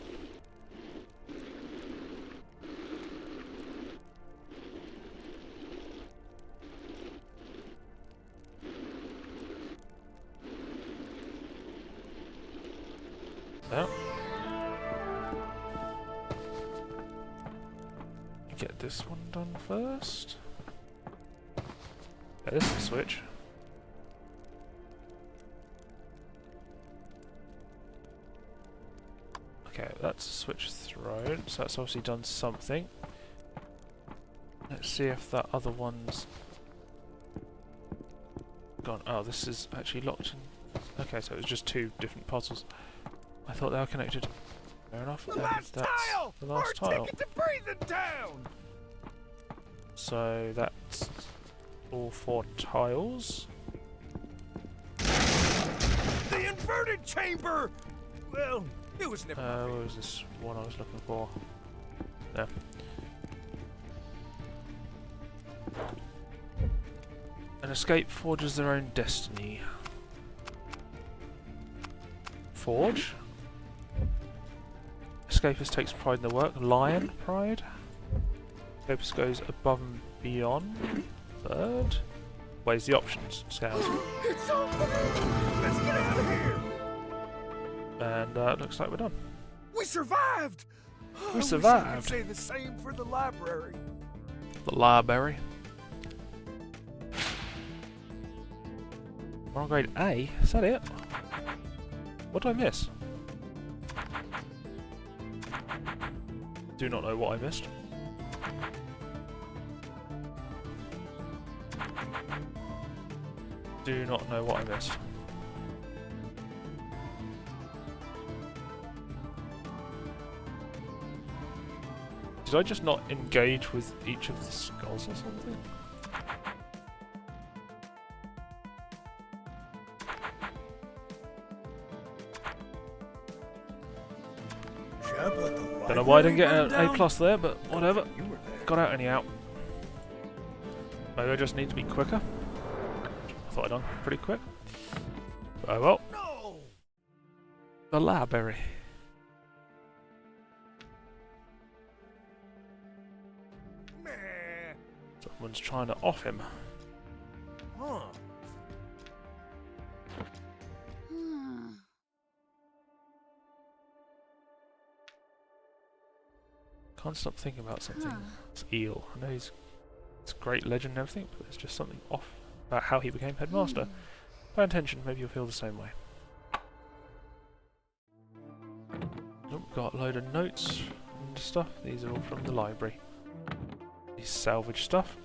There. Get this one done first. Yeah, this is a switch. Okay, that's a switch thrown, so that's obviously done something. Let's see if that other one's gone. Oh, this is actually locked in. Okay, so it was just two different puzzles. I thought they were connected. Fair enough. The last that's tile! the last Our tile. ticket to breathing town! So that's all 4 tiles. The inverted chamber! Well, it was never my What was this one I was looking for? There. An escape forges their own destiny. Forge? Escapist takes pride in the work. Lion pride? Escapist goes above and beyond. Third? Weighs the options. Scales. It's all Let's get out of here! And looks like we're done. We survived! We I wish I survived. could say the same for the library. The library. We're on grade A. Is that it? What did I miss? Do not know what I missed. Do not know what I missed. Did I just not engage with each of the skulls or something? Don't know why I didn't get an A+ there, but whatever. Got out anyhow. Maybe I just need to be quicker. I thought I'd done pretty quick. Oh well. No! The library. Meh. Someone's trying to off him. Huh. Hmm. Can't stop thinking about something. Huh. It's Eel. I know he's a great legend and everything, but there's just something off about how he became headmaster. Pay attention, maybe you'll feel the same way. Oh, got a load of notes and stuff. These are all from the library. These salvage stuff.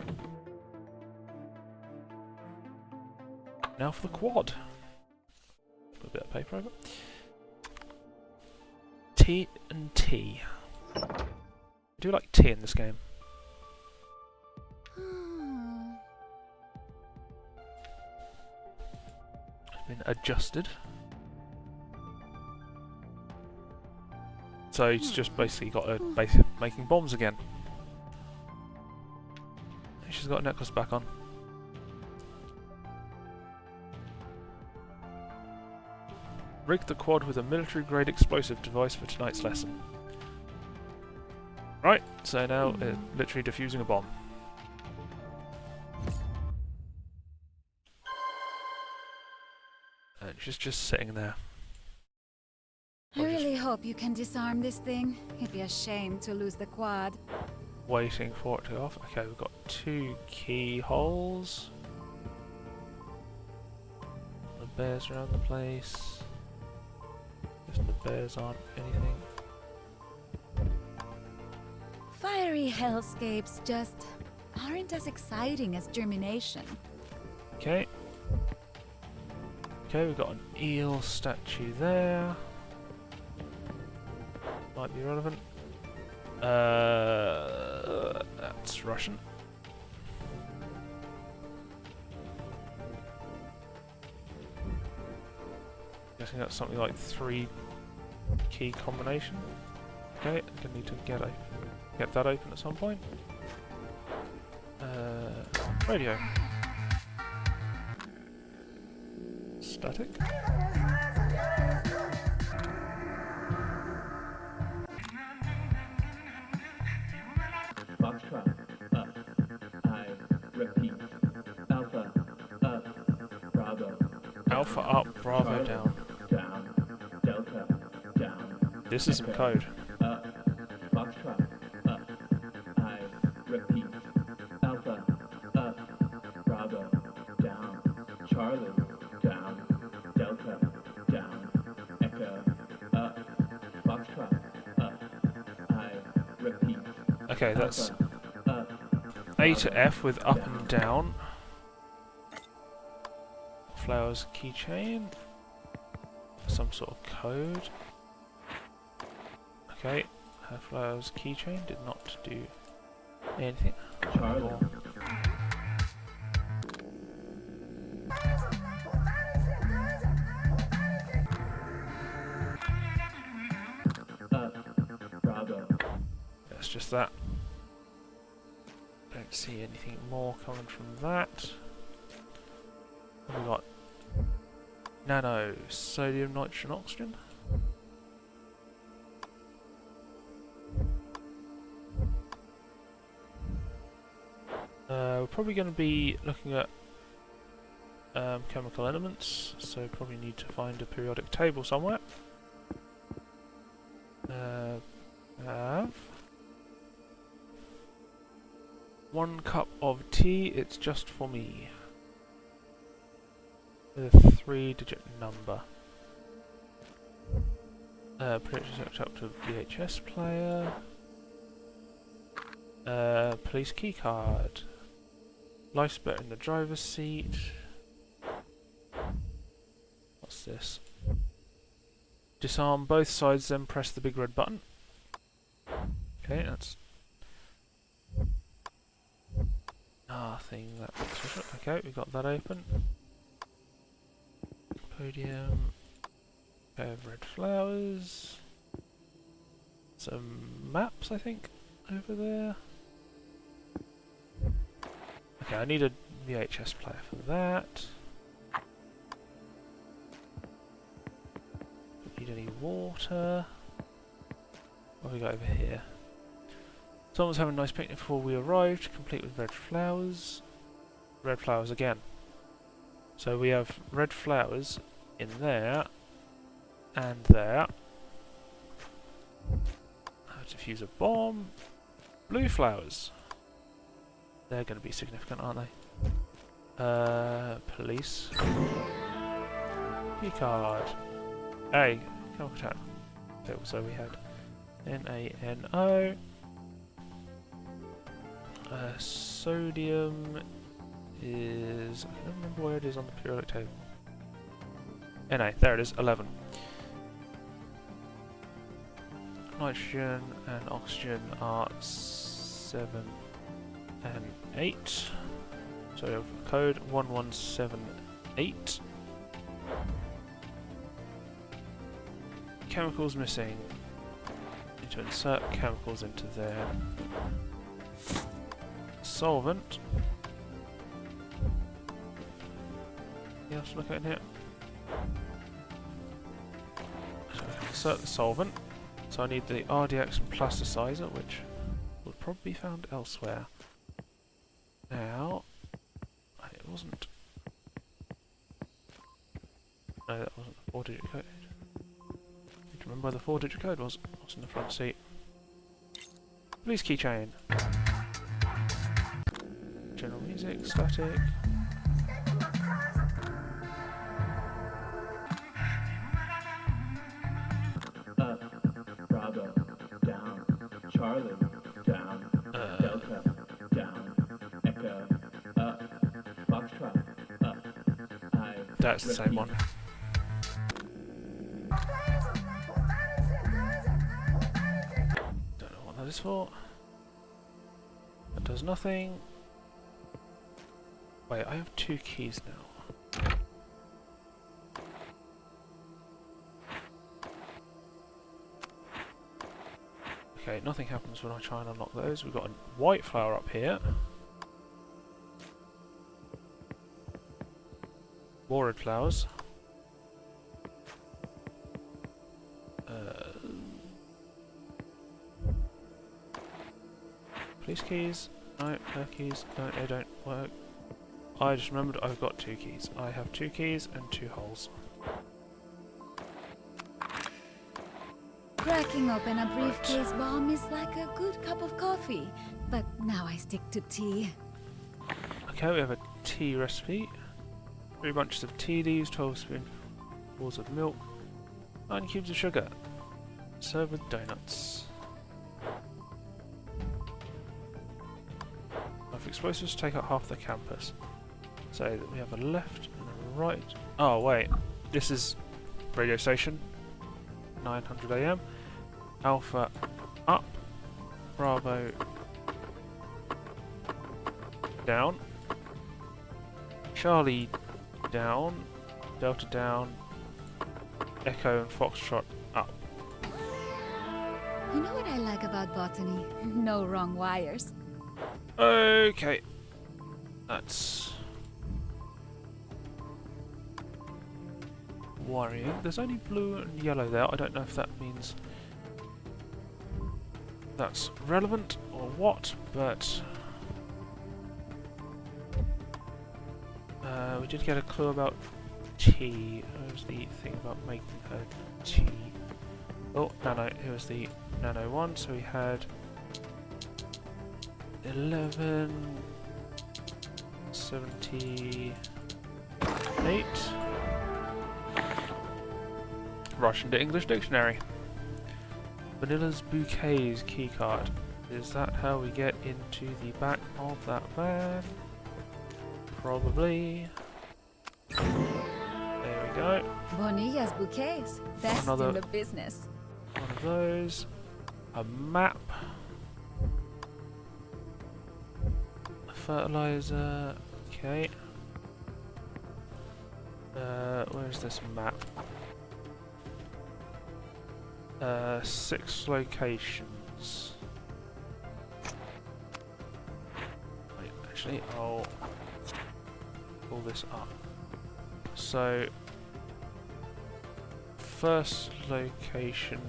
Now for the quad. Put a bit of paper over. T and T. I do like tea in this game. Hmm. It's been adjusted. So he's just basically got a basic making bombs again. She's got a necklace back on. Rig the quad with a military-grade explosive device for tonight's lesson. Right, so now literally defusing a bomb. And she's just sitting there. I really hope you can disarm this thing. It'd be a shame to lose the quad. Waiting for it to go off. Okay, we've got 2 keyholes. The bears around the place. Guess the bears aren't anything. Fiery hellscapes just aren't as exciting as germination. Okay, Okay, we've got an eel statue there. Might be relevant. That's Russian. Guessing that's something like 3 key combination. Okay, gonna need to get that open at some point. Radio. Static. Foxtrot, up. I repeat. Alpha, up. Bravo. Alpha up, Bravo down. Down. Delta, down. This is some code. Up. Foxtrot, up. I repeat. Alpha, up. Bravo, down. Charlie, down. Delta, down. Echo, up. Foxtrot, up. I repeat. Okay, that's Up. A to F with up and down. Flowers keychain. Some sort of code. Okay, flowers keychain did not do anything. Charlie. Up. Bravo. That's just that. Don't see anything more coming from that. What have we got? Nano, sodium, nitrogen, oxygen. We're probably going to be looking at chemical elements, so probably need to find a periodic table somewhere. Have 1 cup of tea, it's just for me. With a 3-digit number. Predictions hooked up to VHS player. Police keycard. Life spurt in the driver's seat. What's this? Disarm both sides, then press the big red button. Okay, that's nothing. Okay, we got that open. Podium. Pair of red flowers. Some maps, I think, over there. Okay, I need a VHS player for that. Don't need any water. What have we got over here? Someone's having a nice picnic before we arrived, complete with red flowers. Red flowers again. So we have red flowers in there and there. How to defuse a bomb. Blue flowers. They're going to be significant, aren't they? Police. Keycard. Hey, chemical attack. So we had NaNO. Sodium is... I don't remember where it is on the periodic table. Na, there it is, 11. Nitrogen and oxygen are 7 and 8. So we have code 1178. Chemicals missing. Need to insert chemicals into there. Solvent. Anything else to look at in here? So I can insert the solvent. So I need the RDX and plasticizer, which would probably be found elsewhere. Now, it wasn't. No, that wasn't the 4-digit code. Need to remember where the 4-digit code was. What's in the front seat? Police keychain. General music, static. Up, Bravo, down, Charlie, down, Delta, down, Echo, up, Foxtrot, up, I That's the same repeat. one. Don't know what that is for. That does nothing. Wait, I have 2 keys now. Okay, nothing happens when I try and unlock those. We've got a white flower up here. More red flowers. Police keys. No, her keys. No, they don't work. I just remembered I've got 2 keys. I have 2 keys and 2 holes. Cracking open a briefcase bomb is like a good cup of coffee, but now I stick to tea. Okay, we have a tea recipe. 3 bunches of tea leaves, 12 spoonfuls of milk, 9 cubes of sugar. Serve with donuts. Enough explosives to take out half the campus. So that we have a left and a right. Oh wait, this is radio station. 900 AM. Alpha up. Bravo down. Charlie down. Delta down. Echo and Foxtrot up. You know what I like about botany? No wrong wires. Okay. That's worrying. There's only blue and yellow there. I don't know if that means that's relevant or what, but we did get a clue about tea. Where's the thing about making her tea? Oh, nano. Here was the nano one. So we had 1178. Russian to English dictionary. Vanilla's bouquets keycard. Is that how we get into the back of that van? Probably. There we go. Bonilla's bouquets. Best Another- in the business. One of those. A map. A fertilizer. Okay. Where's this map? 6 locations. Wait, actually, I'll pull this up. So, first location,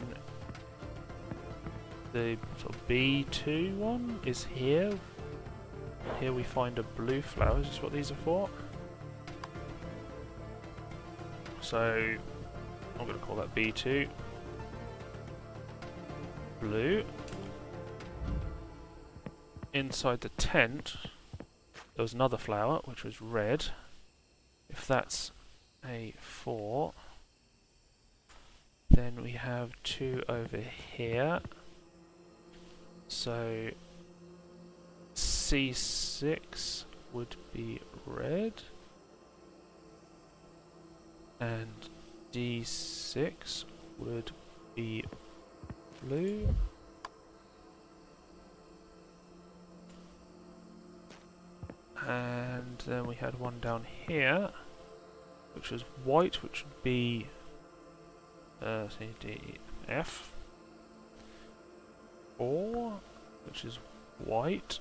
the sort of B2 one is here. Here we find a blue flower. Is this what these are for? So, I'm going to call that B2. Blue. Inside the tent, there was another flower, which was red. If that's a 4, then we have 2 over here. So C6 would be red, and D6 would be blue. And then we had one down here, which was white, which would be C, D, F. 4, which is white.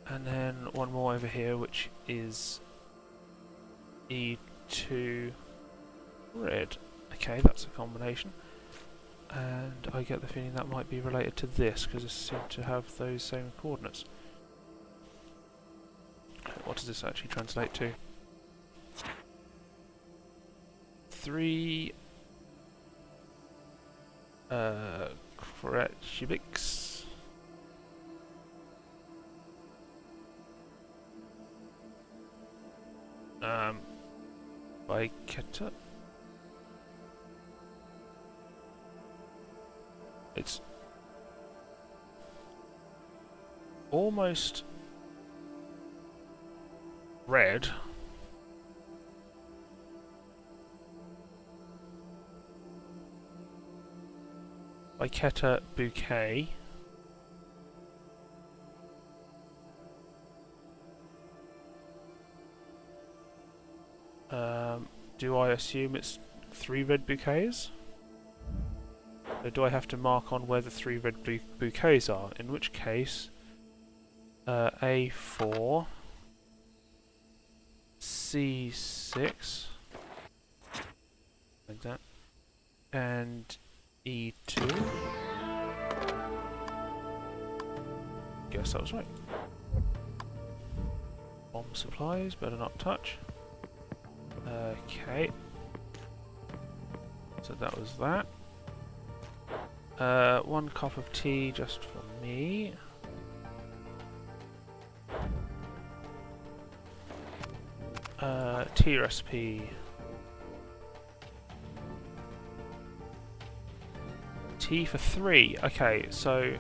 And then one more over here, which is E2 red. Okay, that's a combination. And I get the feeling that might be related to this, because it seems to have those same coordinates. What does this actually translate to? 3 cubics. By Keta. It's almost red. Iketa bouquet. Do I assume it's 3 red bouquets? So do I have to mark on where the 3 red bouquets are? In which case, A4, C6, like that, and E2. Guess that was right. Bomb supplies, better not touch. Okay. So that was that. 1 cup of tea just for me. Tea recipe. Tea for 3. Okay, so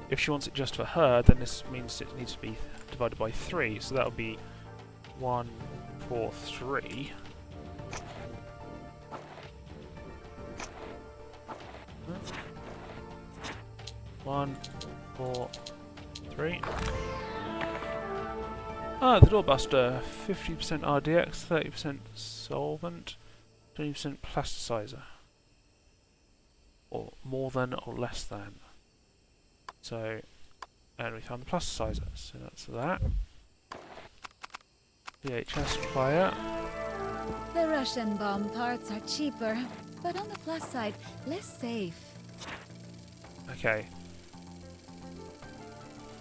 if she wants it just for her, then this means it needs to be divided by 3. So that'll be 1, 4, 3. 1, 4, 3. Ah, the doorbuster. 50% RDX, 30% solvent, 20% plasticizer. Or more than or less than. So, and we found the plasticizer. So that's that. VHS player. The Russian bomb parts are cheaper, but on the plus side, less safe. Okay.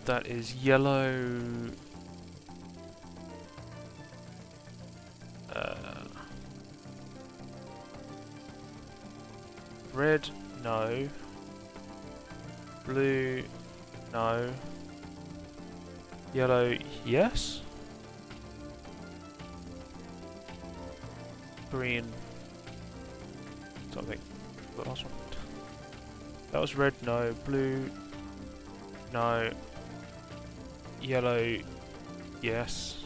That is yellow. Red, no. Blue, no. Yellow, yes. Green, something. The last one. That was red, no. Blue, no. Yellow, yes.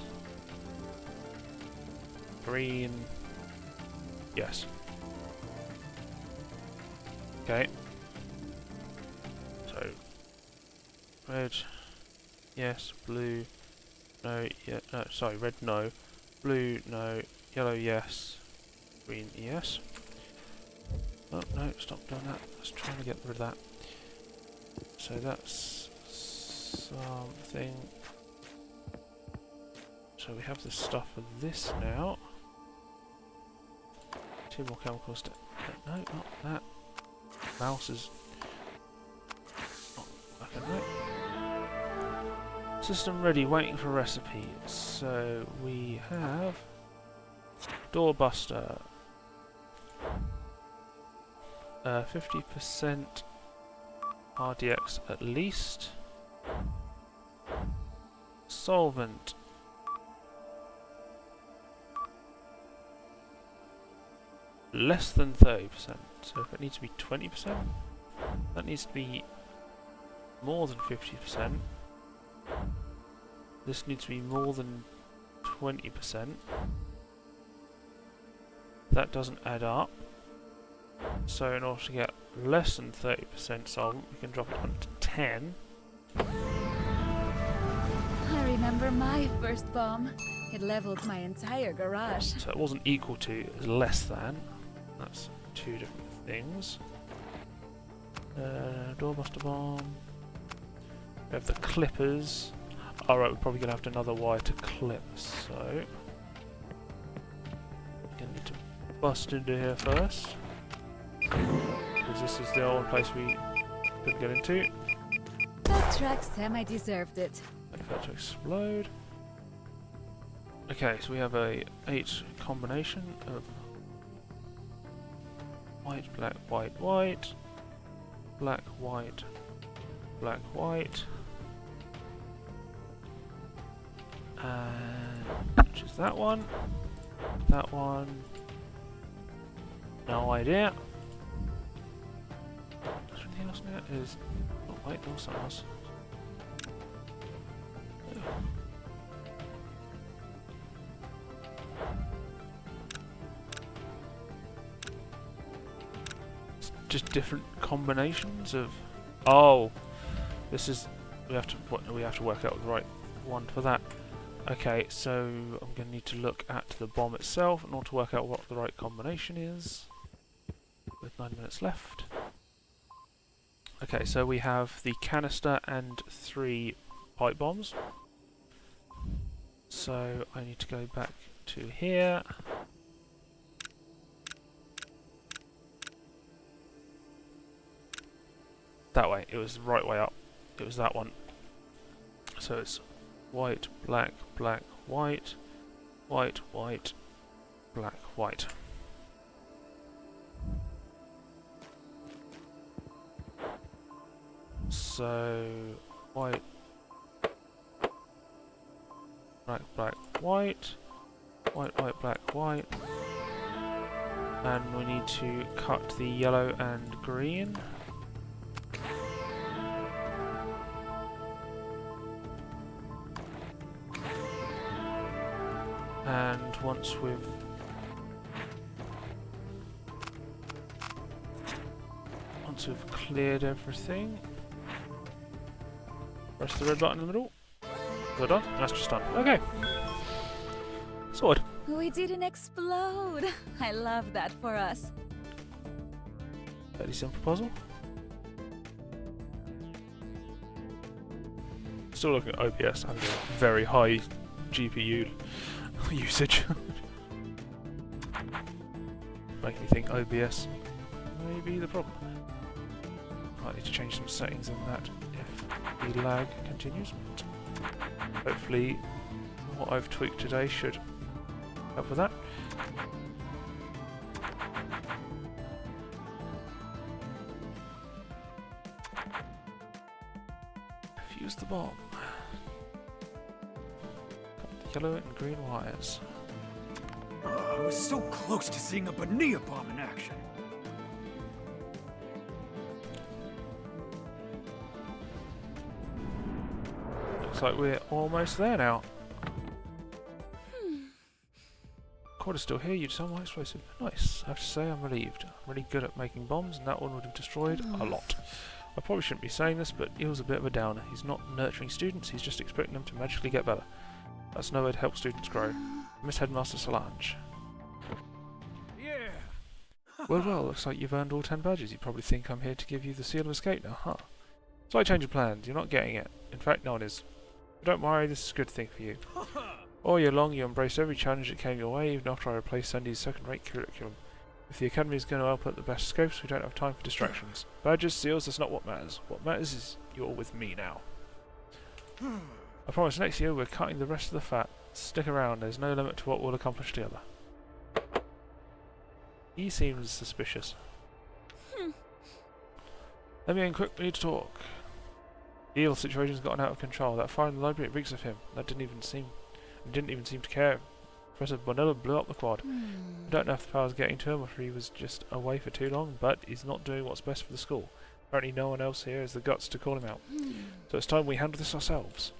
Green, yes. Okay. So, red, yes. Blue, no. Yeah, no. Sorry, red, no. Blue, no. Yellow, yes. Green, yes. Oh no! Stop doing that. Let's try to get rid of that. So that's something. So we have the stuff for this now. 2 more chemicals to... No, not that. Mouse is... not working right. System ready, waiting for recipe. So we have... doorbuster. 50% RDX at least. Solvent. Less than 30%. So if it needs to be 20%, that needs to be more than 50%. This needs to be more than 20%. That doesn't add up. So in order to get less than 30% solvent, we can drop it down to 10. I remember my first bomb. It leveled my entire garage. So it wasn't equal to, it was less than. That's 2 different things. Doorbuster bomb. We have the clippers. Alright, we're probably going to have another wire to clip, so... we're going to need to bust into here first. Because this is the only place we could get into. Backtrack semi-deserved it. Wait for that to explode. Okay, so we have a 8 combination of white, black, white, white, black, white, black, white, and which is that one, no idea. Is there anything else in there? Is not white, no something else. just different combinations of... Oh! This is... We have to work out the right one for that. Okay, so I'm going to need to look at the bomb itself in order to work out what the right combination is. With 9 minutes left. Okay, so we have the canister and 3 pipe bombs. So I need to go back to here. That way, it was the right way up. It was that one. So it's white, black, black, white, white, white, black, white. So white, black, black, white, white, white, black, white, and we need to cut the yellow and green. And once we've cleared everything, press the red button in the middle. We're done. That's just done. Okay. Sorted. We didn't explode. I love that for us. Fairly simple puzzle. Still looking at OBS having a very high GPU usage. Making me think OBS may be the problem. I need to change some settings in that if the lag continues. But hopefully what I've tweaked today should help with that. Fuse the bomb. Cut the yellow and green wires. I was so close to seeing a Bonilla bomb in action. Looks like we're almost there now. Quad is still here, you just my explosive. Nice. I have to say I'm relieved. I'm really good at making bombs and that one would have destroyed a lot. I probably shouldn't be saying this, but Eel's a bit of a downer. He's not nurturing students, he's just expecting them to magically get better. That's no way to help students grow. Miss Headmaster Solange. Yeah. Well, looks like you've earned all 10 badges. You probably think I'm here to give you the seal of escape now, huh? Slight change of plans, you're not getting it. In fact, no one is. But don't worry, this is a good thing for you. All year long, you embraced every challenge that came your way, even after I replaced Sandy's second-rate curriculum. If the Academy is going to output the best scopes, we don't have time for distractions. Badges, seals, that's not what matters. What matters is you're with me now. I promise next year we're cutting the rest of the fat. Stick around, there's no limit to what we'll accomplish together. He seems suspicious. Let me in quick, we need to talk. The Eel situation's gotten out of control. That fire in the library, it reeks of him. That didn't even seem to care. Professor Bonilla blew up the quad. I don't know if the power's getting to him or if he was just away for too long, but he's not doing what's best for the school. Apparently no one else here has the guts to call him out. So it's time we handle this ourselves.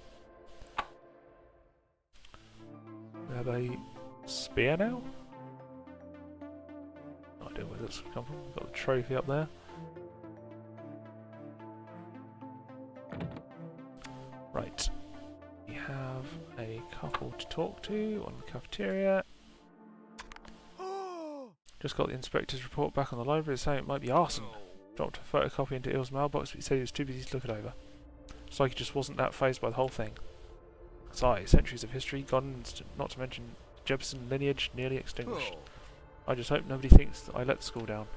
We have a spear now? No idea where this come from. We've got the trophy up there. Right. We have a couple to talk to on the cafeteria. Just got the inspector's report back on the library saying it might be arson. Dropped a photocopy into Eel's mailbox, but he said he was too busy to look it over. It's like he just wasn't that fazed by the whole thing. Besides, centuries of history gone, not to mention Jefferson lineage nearly extinguished. I just hope nobody thinks that I let the school down.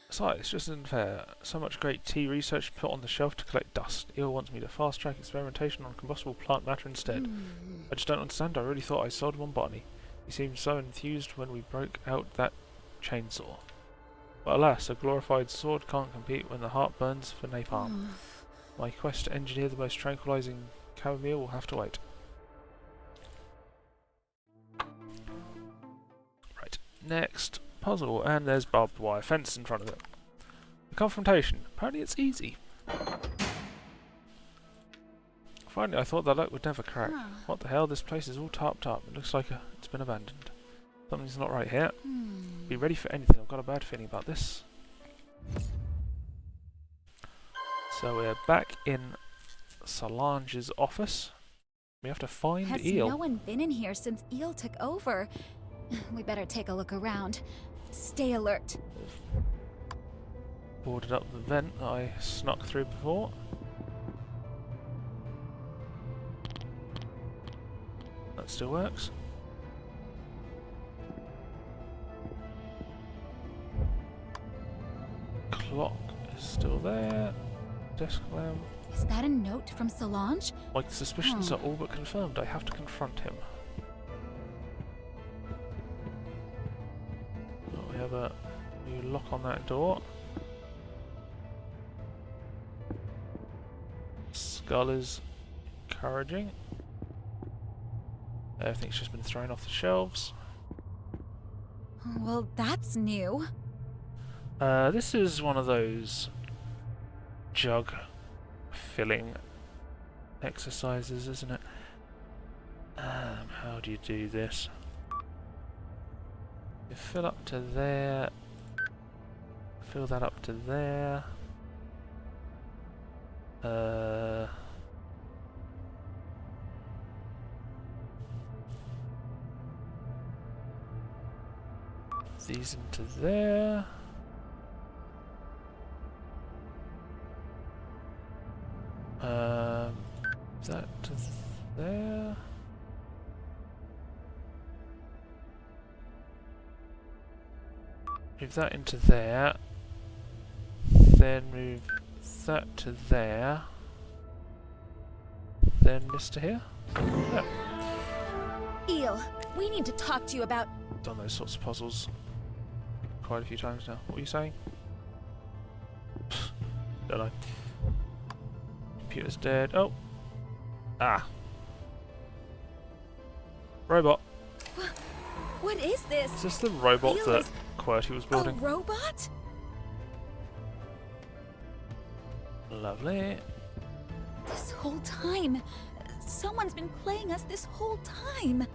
Besides, it's just unfair. So much great tea research put on the shelf to collect dust. Eel wants me to fast-track experimentation on combustible plant matter instead. I just don't understand. I really thought I sold him on botany. He seemed so enthused when we broke out that chainsaw. But alas, a glorified sword can't compete when the heart burns for napalm. My quest to engineer the most tranquilizing chamomile will have to wait. Right, next puzzle, and there's barbed wire fence in front of it. The confrontation. Apparently it's easy. Finally, I thought that luck would never crack. Huh. What the hell? This place is all tarped up. It looks like it's been abandoned. Something's not right here. Be ready for anything. I've got a bad feeling about this. So we're back in Solange's office. We have to find Has Eel. no one been in here since Eel took over? We better take a look around. Stay alert. Boarded up the vent that I snuck through before. That still works. Clock is still there. Desk lamp. Is that a note from Solange? My suspicions are all but confirmed. I have to confront him. Oh, we have a new lock on that door. Skull is encouraging. Everything's just been thrown off the shelves. Well, that's new. This is one of those jug filling exercises, isn't it? How do you do this? You fill up to there. Fill that up to there. These into there. That to there. Move that into there. Then move that to there. Then this to here. Yeah. Eel, we need to talk to you about... Done those sorts of puzzles quite a few times now. What are you saying? Don't know. Computer's dead. Oh. Ah. Robot. What is this? Is this the robot Eel that is QWERTY was a building? robot? Lovely. This whole time. Someone's been playing us this whole time.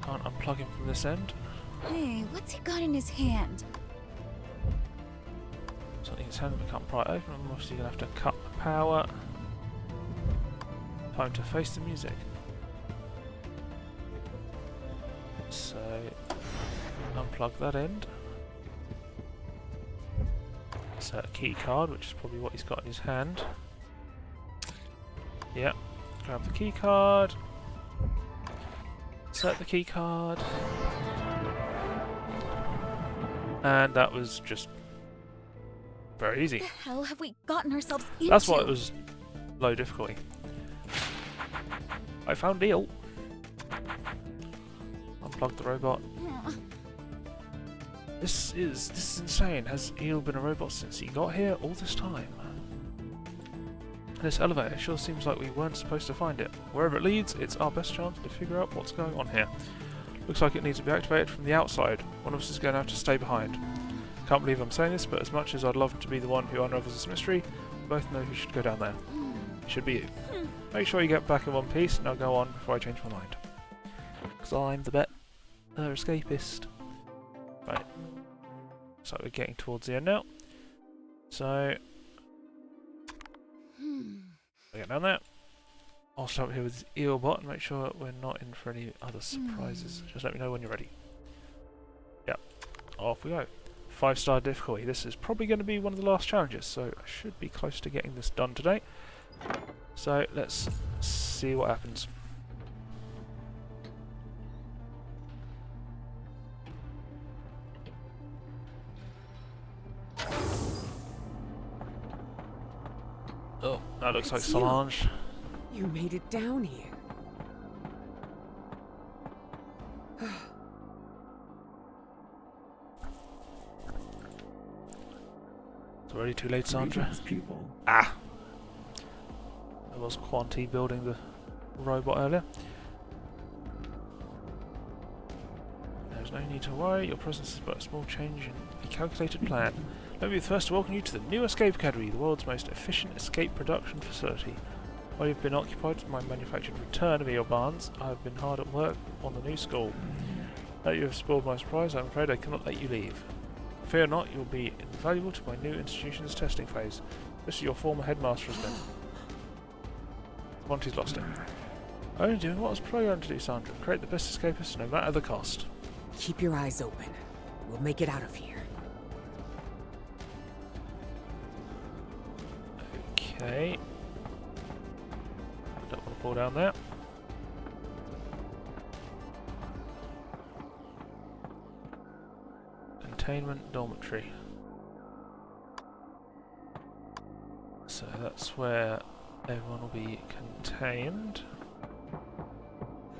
Can't unplug him from this end. Hey, what's he got in his hand? Something his hand become pried open. I'm obviously going to have to cut the power. Time to face the music. So, unplug that end. Insert a key card, which is probably what he's got in his hand. Yeah, grab the key card. Insert the key card. And that was just very easy. What the hell have we gotten ourselves into? That's why it was low difficulty. I found Eel. Unplug the robot. This is insane. Has Eel been a robot since he got here all this time? This elevator sure seems like we weren't supposed to find it. Wherever it leads, it's our best chance to figure out what's going on here. Looks like it needs to be activated from the outside. One of us is going to have to stay behind. Can't believe I'm saying this, but as much as I'd love to be the one who unravels this mystery, we both know who should go down there. It should be you. Make sure you get back in one piece, and I'll go on before I change my mind. Because I'm the better escapist. Right. So we're getting towards the end now. So, I get down there. I'll start here with Eelbot and make sure we're not in for any other surprises. Just let me know when you're ready. Yep. Off we go. 5-star difficulty. This is probably going to be one of the last challenges, so I should be close to getting this done today. So let's see what happens. Oh, that looks like It's you. Solange. You made it down here. It's already too late, Sandra. Greetings, people. Ah! There was Quanti building the robot earlier. There's no need to worry, your presence is but a small change in a calculated plan. Let me first welcome you to the new Escape Academy, the world's most efficient escape production facility. While you've been occupied with my manufactured return of eel barns, I have been hard at work on the new school. Now you have spoiled my surprise, I'm afraid I cannot let you leave. Fear not, you will be invaluable to my new institution's testing phase. This is your former headmaster has been. Monty's lost it. Only doing what I was programmed to do, Sandra. Create the best escapists no matter the cost. Keep your eyes open. We'll make it out of here. Okay. I don't want to fall down there. Containment dormitory. So that's where everyone will be contained.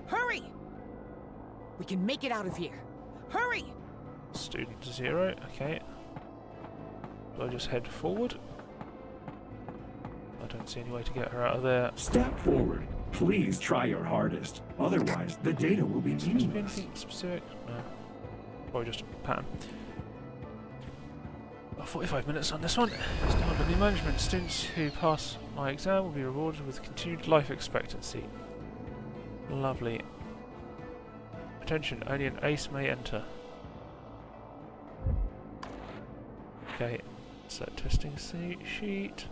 Hurry! We can make it out of here. Hurry! Student 0, okay. Do I just head forward? I don't see any way to get her out of there. Step forward. Please try your hardest. Otherwise, the data will be Supposed to be meaningless. anything specific? No. Probably just a pattern. 45 minutes on this one. It's now under new management. Students who pass my exam will be rewarded with continued life expectancy. Lovely. Attention, only an ace may enter. Okay, set testing sheet.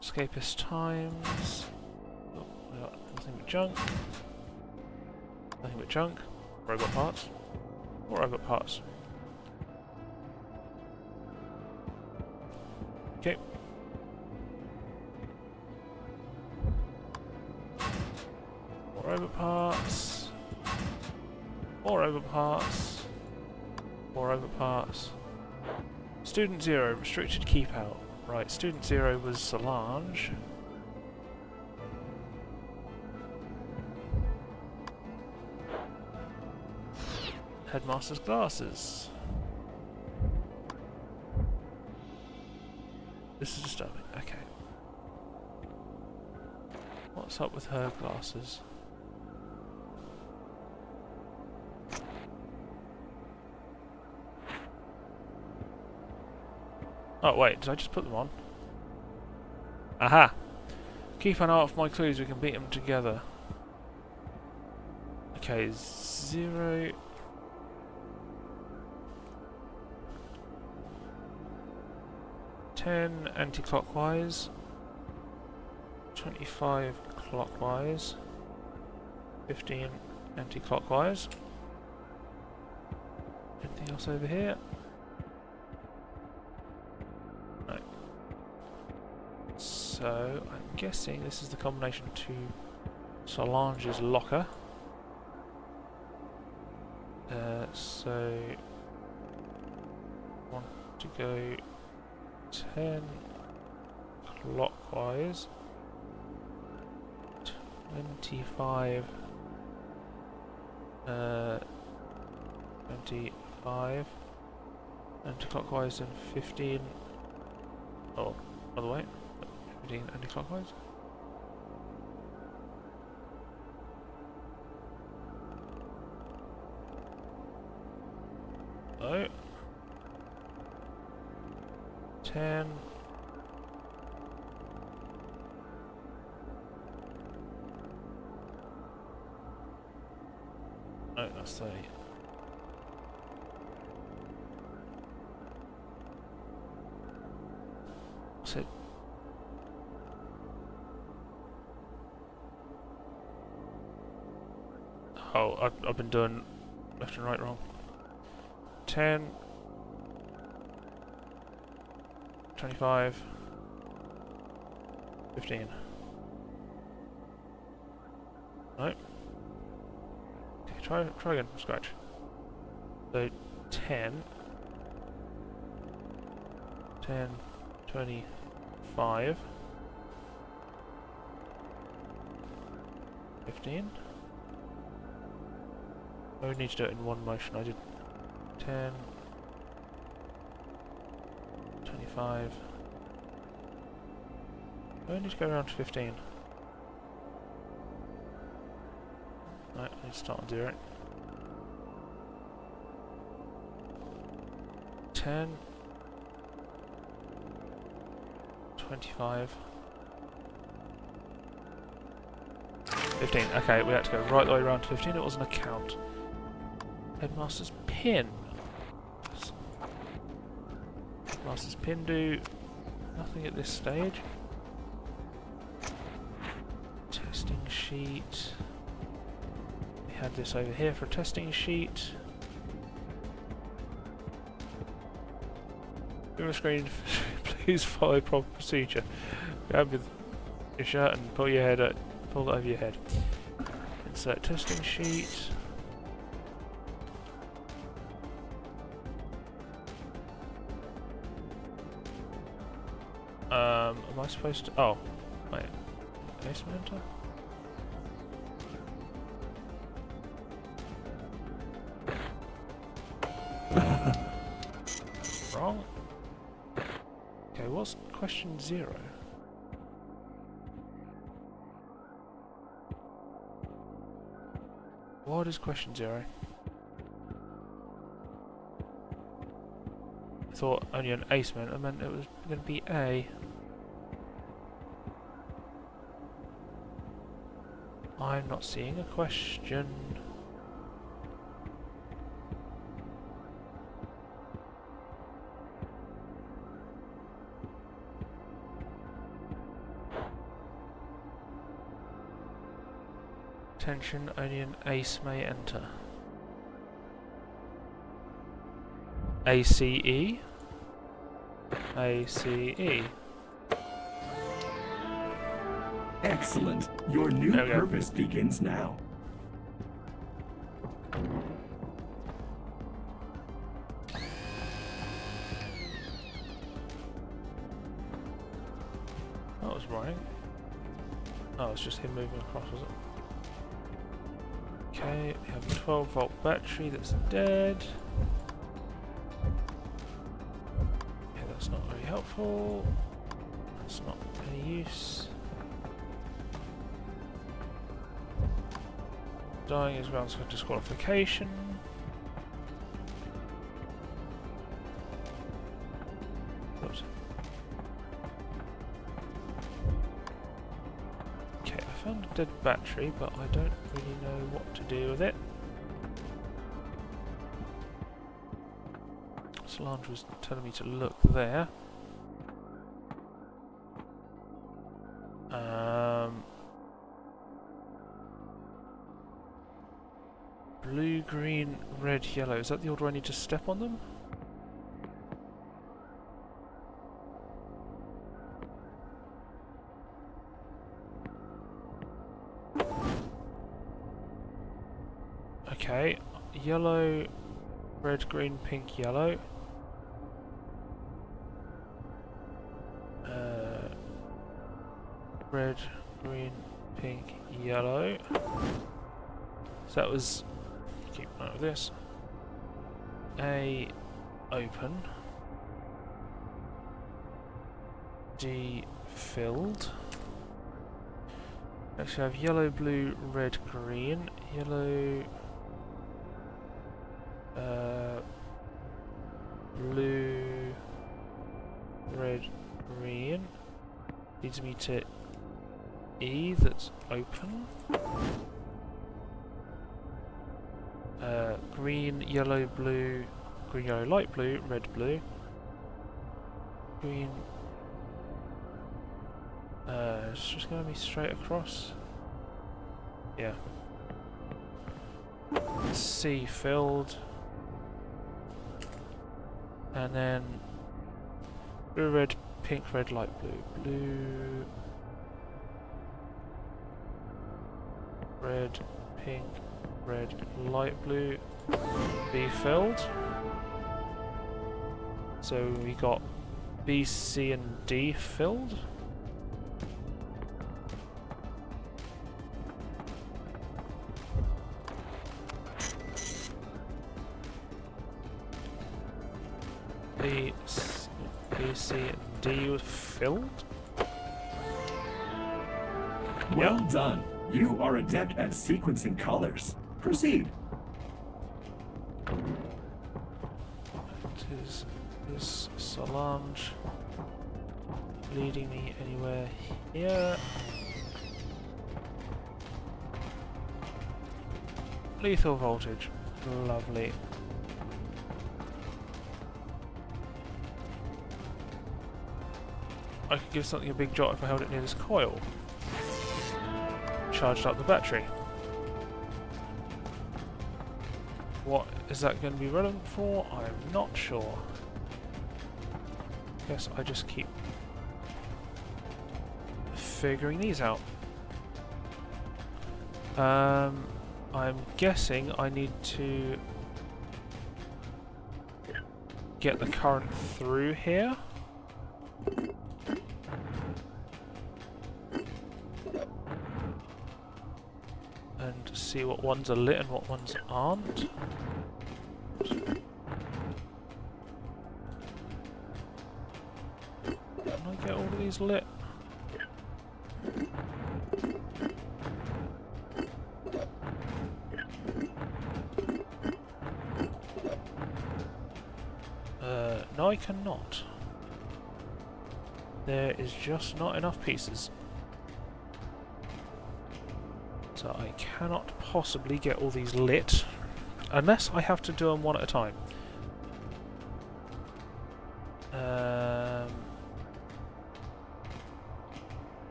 Escapist times. Oh, we got nothing but junk. Nothing but junk. Robot parts. More robot parts. Okay. More robot parts. More robot parts. More robot parts. Student 0, restricted keep out. Right, student 0 was Solange. Headmaster's glasses. This is disturbing. Okay. What's up with her glasses? Oh wait, did I just put them on? Aha! Keep an eye out for my clues, we can beat them together. Okay, 0... 10 anti-clockwise, 25 clockwise, 15 anti-clockwise. Anything else over here? No. So I'm guessing this is the combination to Solange's locker. So want to go 10 clockwise, 25 25 anti-clockwise and 15 other way, 15 anti-clockwise. Oh, 10 no, that's 30. What's it? Oh, I've been doing left and right wrong. 10 25 15. No. Okay, try again from scratch. So 10 25 15. I would need to do it in one motion. I did 10 25. I need to go around to 15. Right, I need to start on 0. 10, 25, 15. Okay, we had to go right the way around to 15. It wasn't a count. Headmaster's pin. Headmaster's pin do nothing at this stage. Testing sheet. We had this over here for a testing sheet. On the screen, please follow proper procedure. Grab with your shirt and pull it over your head. Insert testing sheet. Am I supposed to? Oh, wait. Basement enter? Wrong. Okay, what's question 0? What is question 0? I thought only an ace meant. I meant it was going to be A. I'm not seeing a question. Attention, only an ace may enter. ACE? ACE. Excellent. Your new purpose begins now. That was right. Oh, it's just him moving across, was it? Okay, we have a 12-volt battery that's dead. Okay, that's not very helpful. That's not any use. Dying is grounds for disqualification. Oops. Okay, I found a dead battery, but I don't really know what to do with it. Solange was telling me to look there. Blue, green, red, yellow. Is that the order I need to step on them? Okay, yellow, red, green, pink, yellow. Red, green, pink, yellow. So that was, keep note of this. A, open. D, filled. Next we have yellow, blue, red, green. Yellow, blue, red, green. Leads me to E, that's open. Green, yellow, blue, green, yellow, light blue, red, blue. Green. It's just going to be straight across. Yeah. C filled. And then blue, red, pink, red, light blue. Blue, red, pink, red, light blue. B filled. So we got B, C, and D filled. B, C, and D were filled. Well done. You are adept at sequencing colors. Proceed. It is Solange leading me anywhere here. Lethal voltage. Lovely. I could give something a big jot if I held it near this coil. Charged up the battery. What is that going to be relevant for? I'm not sure. Guess I just keep figuring these out. I'm guessing I need to get the current through here. And see what ones are lit and what ones aren't. Can I get all of these lit? No, I cannot. There is just not enough pieces. So I cannot possibly get all these lit, unless I have to do them one at a time.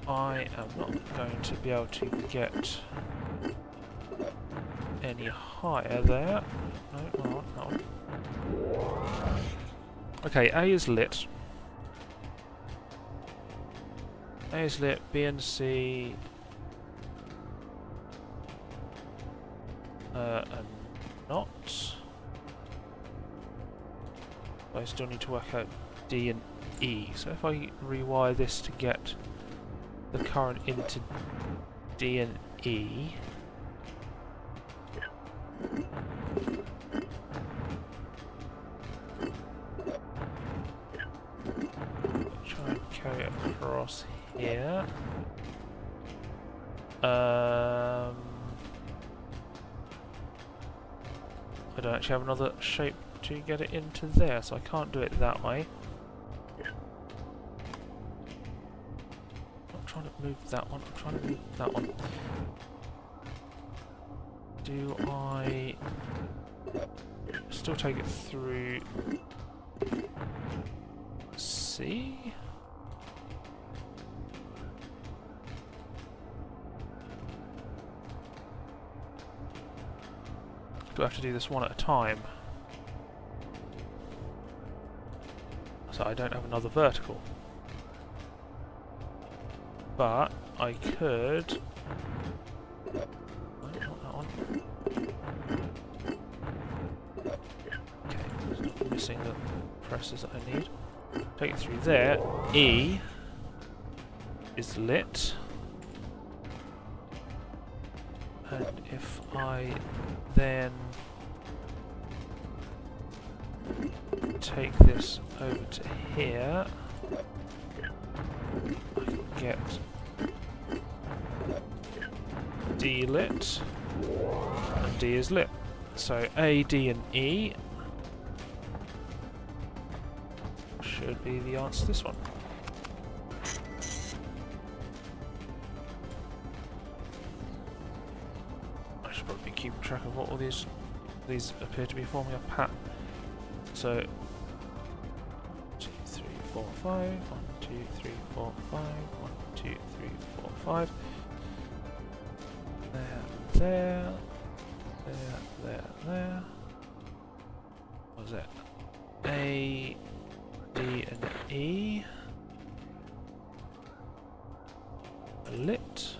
I am not going to be able to get any higher there. No, no, no. Okay, A is lit. A is lit, B and C are not. I still need to work out D and E. So if I rewire this to get the current into D and E, try and carry it across here. I don't actually have another shape to get it into there, so I can't do it that way. I'm not trying to move that one, I'm trying to move that one. Do I still take it through C? Do I have to do this one at a time? So I don't have another vertical. But I could... No, not that one. Okay, so I'm missing the presses that I need. Take it through there. E is lit. And if I then take this over to here, I can get D lit, and D is lit. So A, D and E should be the answer to this one. I should probably be keeping track of what all these appear to be forming a pattern. So 2, 3, 4, 5. 1, 2, 3, 4, 5. 1, 2, 3, 4, 5. There. What was it? A, D, and E. Lit.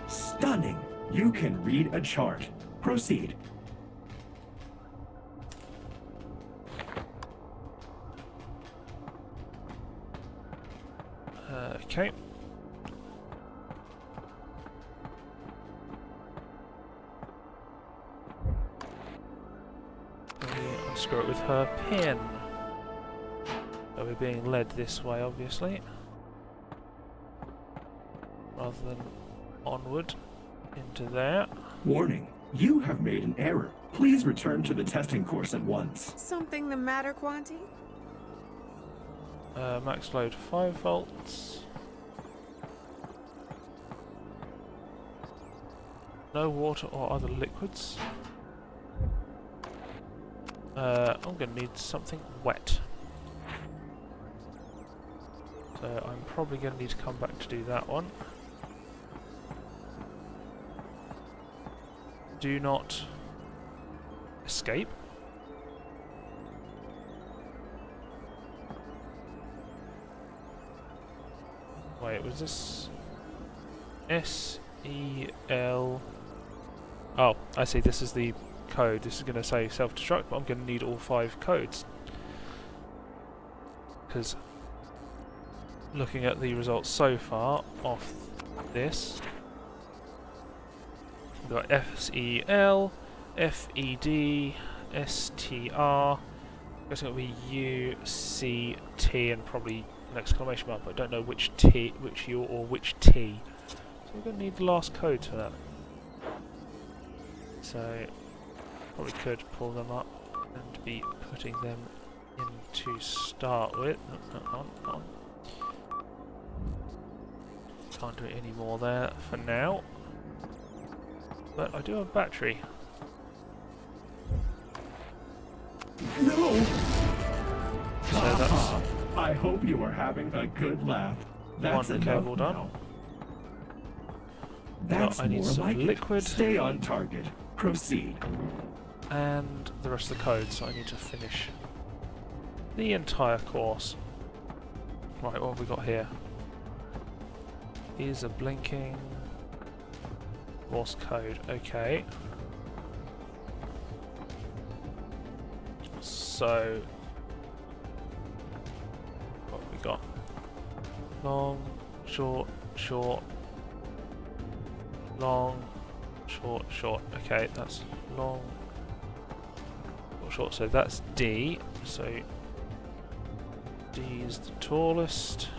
Stunning! You can read a chart. Proceed. Okay. Unscrew it with her pin. So we're being led this way, obviously, rather than onward into there. Warning. You have made an error. Please return to the testing course at once. Something the matter, Quanti? Max load 5 volts. No water or other liquids. I'm gonna need something wet. So I'm probably gonna need to come back to do that one. Do not escape. Wait, was this S-E-L? Oh, I see, this is the code. This is going to say self-destruct, but I'm going to need all 5 codes. Because looking at the results so far off this, we've got S-E-L, F-E-D, S-T-R, guessing it'll be U-C-T and probably an exclamation mark, but I don't know which T, which U or which T. So we're going to need the last code for that. So probably could pull them up and be putting them in to start with. On. Can't do it anymore there for now. But I do have a battery. No! So that's I hope you are having a good laugh. That's one enough cable done. now. That's I need more some like it. liquid. Stay on target. Proceed. And the rest of the code, so I need to finish the entire course. Right, what have we got here? Here's a blinking Morse code, okay. So, what have we got? Long, short, short, long, short, short. Okay, that's long, short. So that's D. So D is the tallest.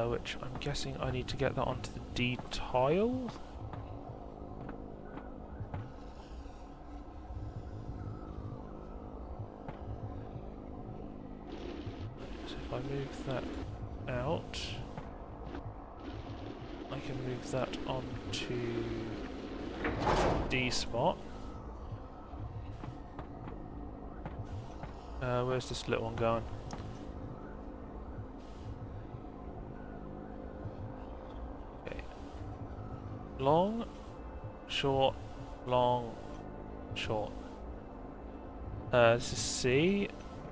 Which I'm guessing I need to get that onto the D tile. So if I move that out, I can move that onto D spot. Where's this little one going? Okay. Long, short, long, short. This is C,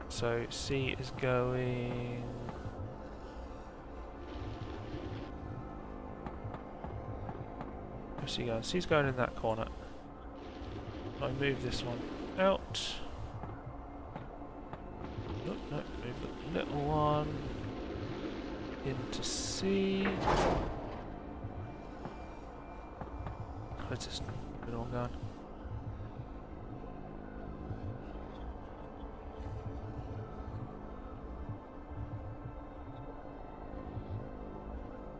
so C is going... Where's C going? C's going in that corner. I move this one out. Nope, nope, move the little one into C. Where's this little one going?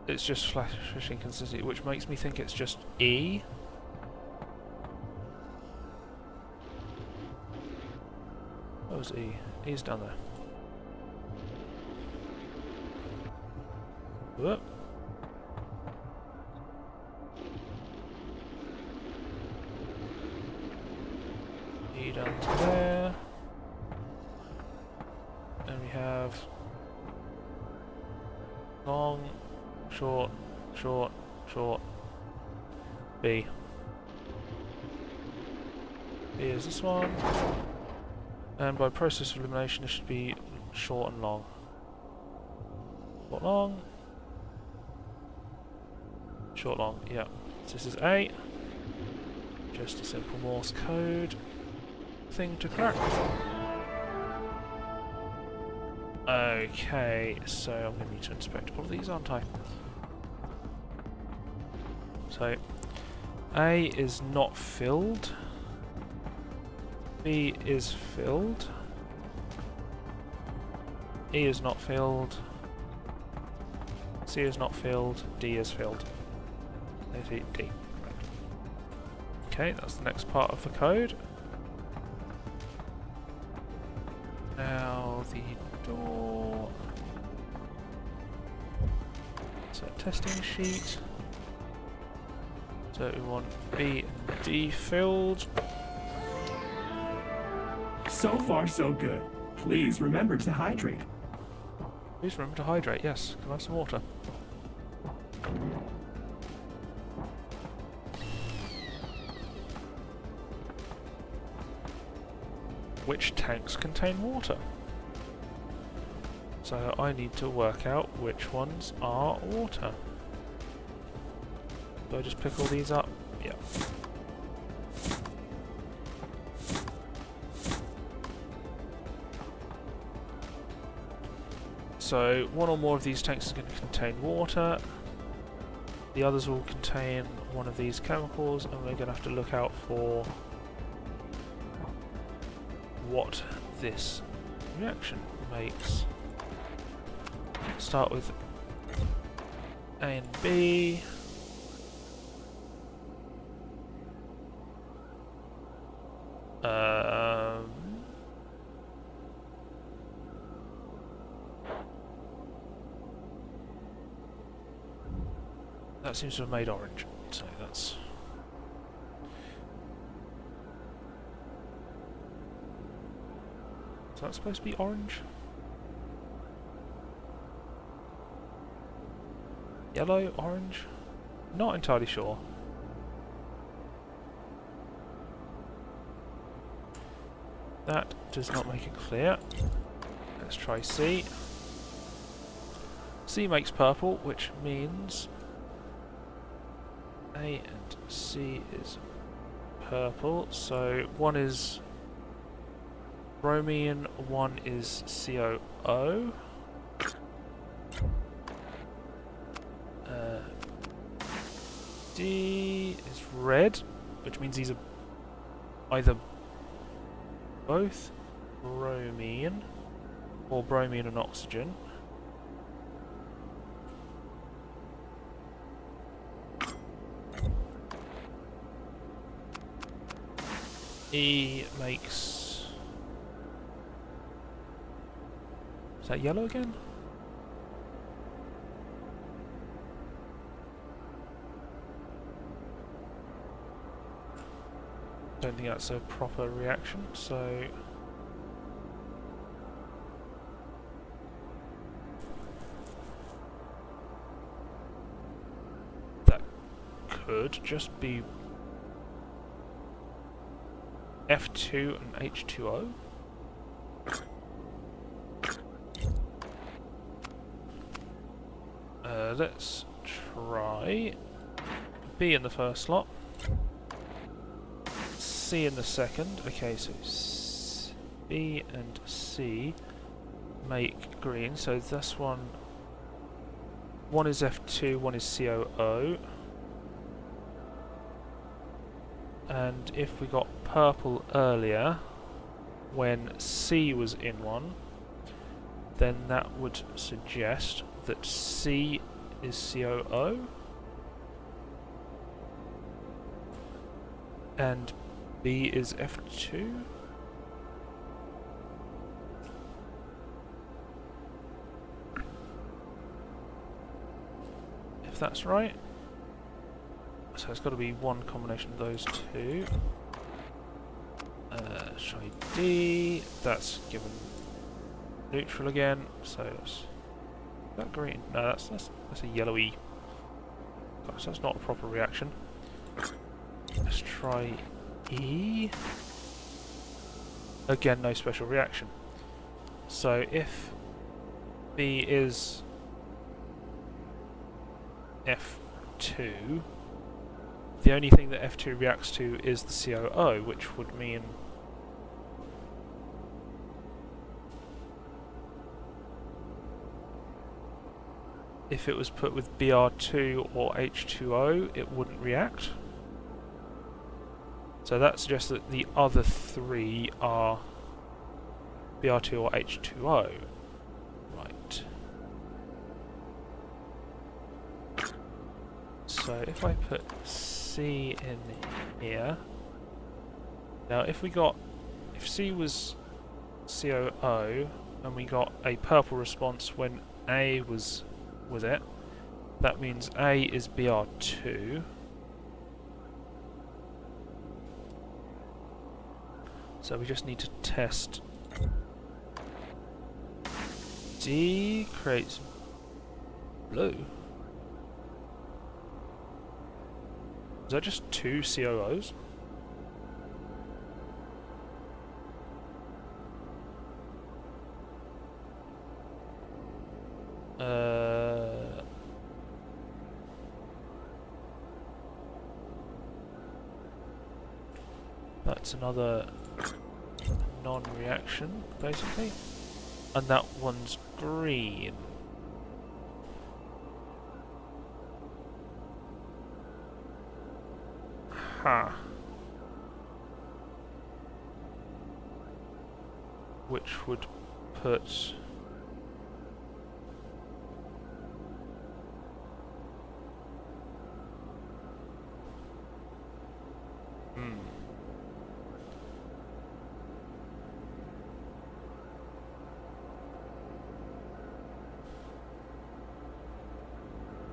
It's just flashing consistency, which makes me think it's just E. What was E? E's down there. Whoop. E down to there. And we have long, short, short, short, B. B is this one. And by process of elimination, it should be short and long. Short, long. Short, long, yeah. So this is A. Just a simple Morse code thing to crack. Okay, so I'm going to need to inspect all of these, aren't I? So, A is not filled. B is filled. E is not filled. C is not filled, D is filled. A, D. Right. Okay, that's the next part of the code. Now the door. So testing sheet. So we want B and D filled. So far, so good. Please remember to hydrate. Please remember to hydrate, yes. Can I have some water? Which tanks contain water? So I need to work out which ones are water. Do I just pick all these up? Yeah. So one or more of these tanks is going to contain water. The others will contain one of these chemicals, and we're going to have to look out for what this reaction makes. Start with A and B. That seems to have made orange, so that's... Is that supposed to be orange? Yellow, orange? Not entirely sure. That does not make it clear. Let's try C. C makes purple, which means A and C is purple. So one is bromine, one is COO. D is red, which means these are either both bromine or bromine and oxygen. E makes... Is that yellow again? Don't think that's a proper reaction, so... That could just be F2 and H2O. Let's try B in the first slot. C in the second. Okay, so B and C make green. So this one is F2, one is COO. And if we got purple earlier, when C was in one, then that would suggest that C is COO. And B is F2. If that's right. So it's got to be one combination of those two. Try D. That's given neutral again. So is that green? No, that's a yellowy. Gosh, that's not a proper reaction. Let's try E. Again, no special reaction. So if B is F2, the only thing that F2 reacts to is the COO, which would mean if it was put with Br2 or H2O, it wouldn't react. So that suggests that the other three are Br2 or H2O. Right. So if I put C in here, now if C was COO and we got a purple response when A was it, that means A is BR2. So we just need to test D creates blue. Is that just 2 COOs? That's another non-reaction, basically. And that one's green. Huh. Which would put...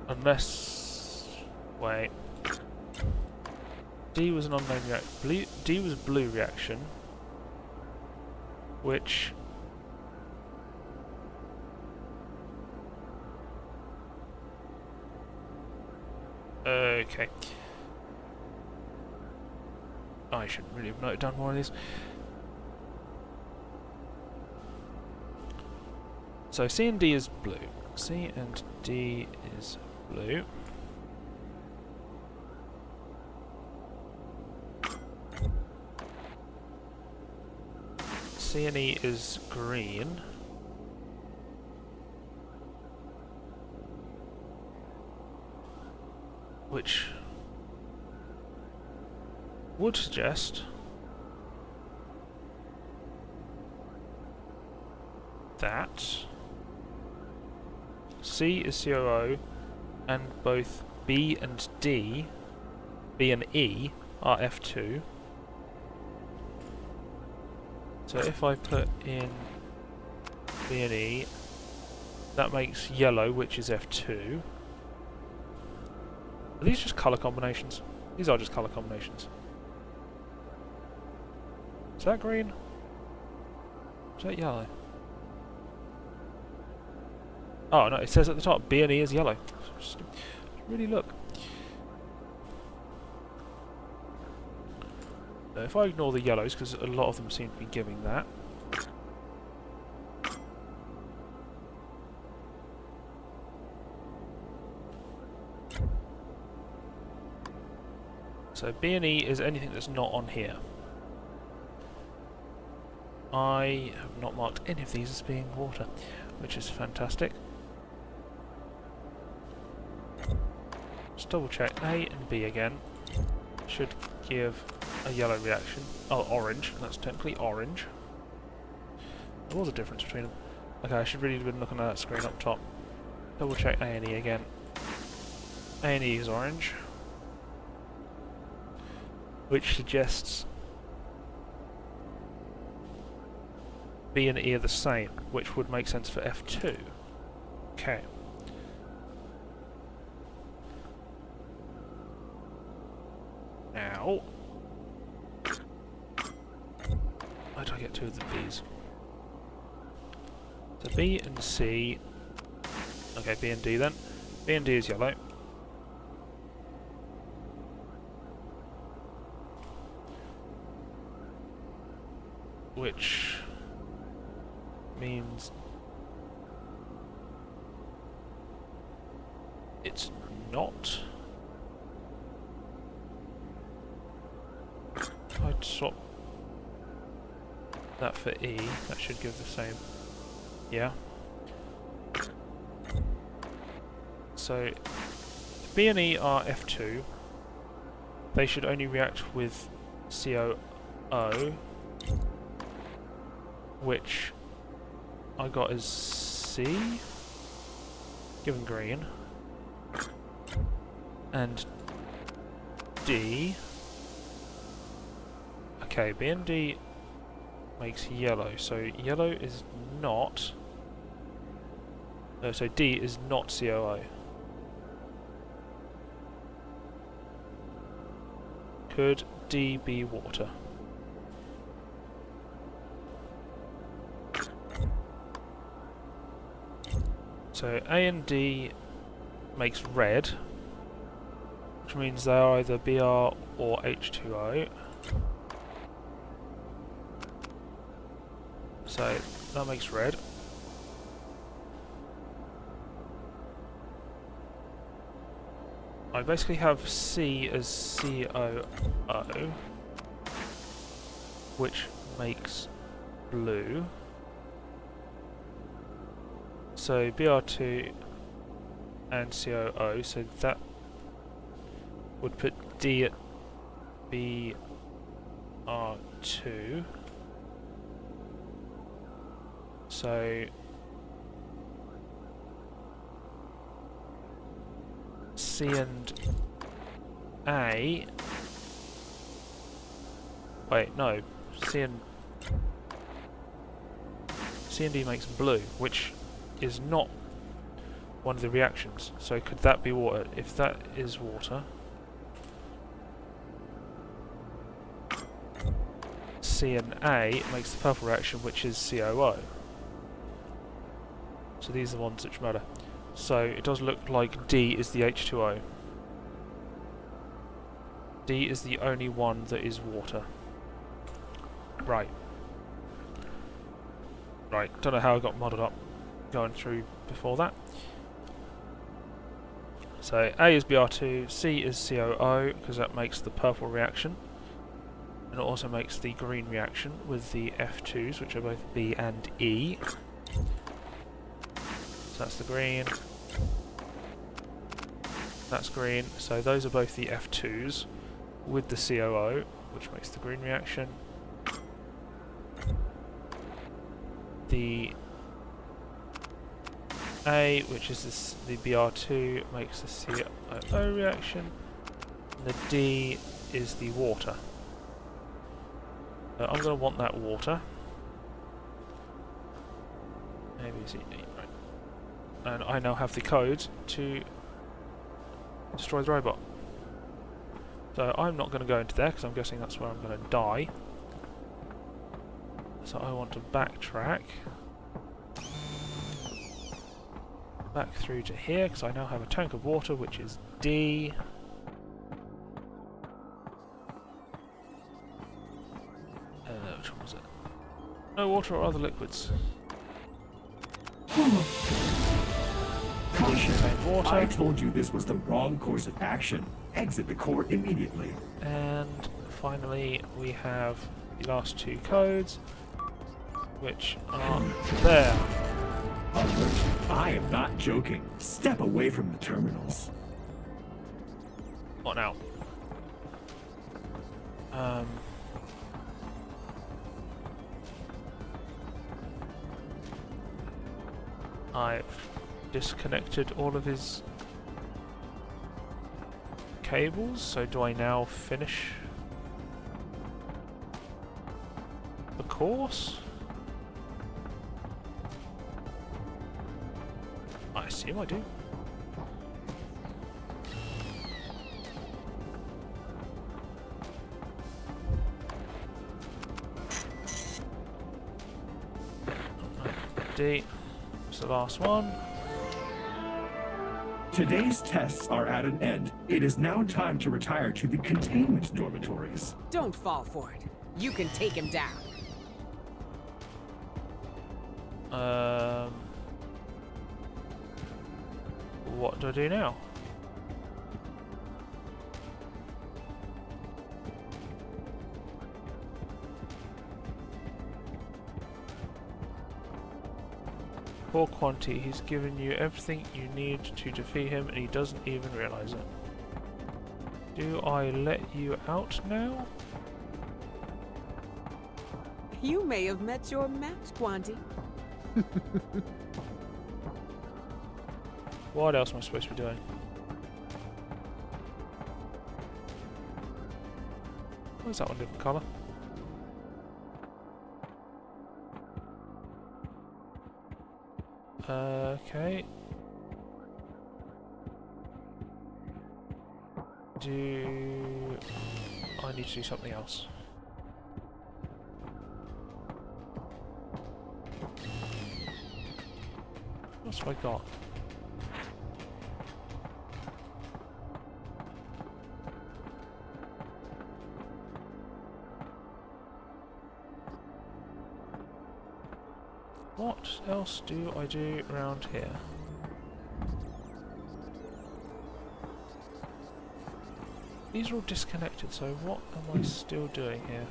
Unless... wait. D was an unknown reaction. D was blue reaction. Which... okay. I should really have noted down more of these. So C and D is blue. C and D is blue. C and E is green. Which would suggest that C is COO and both B and D, B and E, are F2. So if I put in B and E, that makes yellow, which is F2. Are these just colour combinations? These are just colour combinations. Is that green? Is that yellow? Oh no, it says at the top, B and E is yellow. Really look. If I ignore the yellows, because a lot of them seem to be giving that. So B and E is anything that's not on here. I have not marked any of these as being water, which is fantastic. Just double check A and B again. Should give a yellow reaction. Oh, orange. That's technically orange. There was a difference between them. Okay, I should really have been looking at that screen up top. Double check A and E again. A and E is orange. Which suggests B and E are the same, which would make sense for F2. Okay. Now, where do I get two of the B's? So B and C. Okay, B and D then. B and D is yellow. Which means it's not. If I swap that for E, that should give the same. Yeah. So B and E are F2. They should only react with COO, which I got as C, given green. and D. Okay, B and D makes yellow, so yellow is not... so D is not COO. Could D be water? So A and D makes red, which means they are either Br or H2O. So that makes red. I basically have C as COO, which makes blue. So Br2 and COO, so that would put D at Br2. So C and A. Wait, no. C and D makes blue, which is not one of the reactions. So could that be water? If that is water, C and A makes the purple reaction, which is COO. So these are the ones which matter. So it does look like D is the H2O. D is the only one that is water. Right. Right, don't know how I got muddled up going through before that. So A is Br2, C is COO, because that makes the purple reaction. And it also makes the green reaction with the F2s, which are both B and E. So that's the green. That's green. So those are both the F2s with the COO, which makes the green reaction. The A, which is the Br2, makes the COO reaction. And the D is the water. So I'm going to want that water. A, B, C, D, right. And I now have the code to destroy the robot. So I'm not going to go into there because I'm guessing that's where I'm going to die. So I want to backtrack back through to here because I now have a tank of water, which is D. Which one was it? No water or other liquids. Caution. Water. I told you this was the wrong course of action. Exit the core immediately. And finally we have the last two codes, which are there. Alert. I am not joking. Step away from the terminals. What now? I've disconnected all of his cables, so do I now finish the course? I assume I do. D. It's the last one. Today's tests are at an end. It is now time to retire to the containment dormitories. Don't fall for it. You can take him down. What do I do now? Poor Quanti, he's given you everything you need to defeat him and he doesn't even realize it. Do I let you out now? You may have met your match, Quanti. What else am I supposed to be doing? Why is that one different colour? Okay. Do I need to do something else? What have I got? What else do I do around here? These are all disconnected, so what am I still doing here?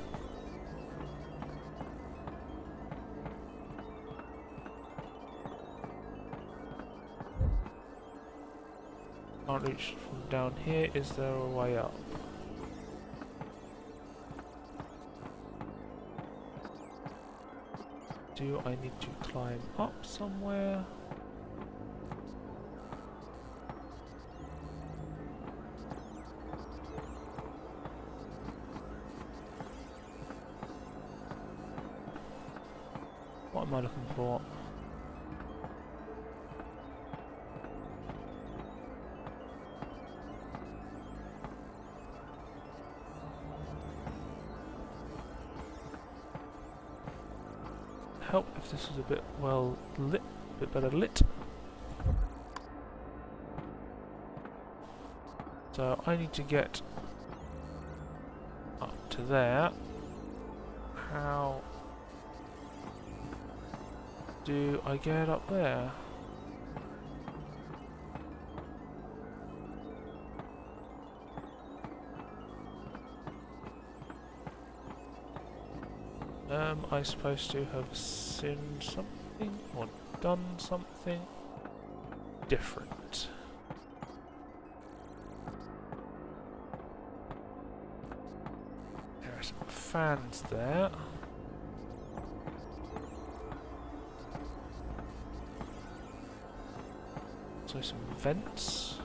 Can't reach from down here. Is there a way up? Do I need to climb up somewhere? What am I looking for? Help if this was a bit well lit, a bit better lit. So I need to get up to there. How do I get up there? Am I supposed to have seen something or done something different? There are some fans there. So some vents.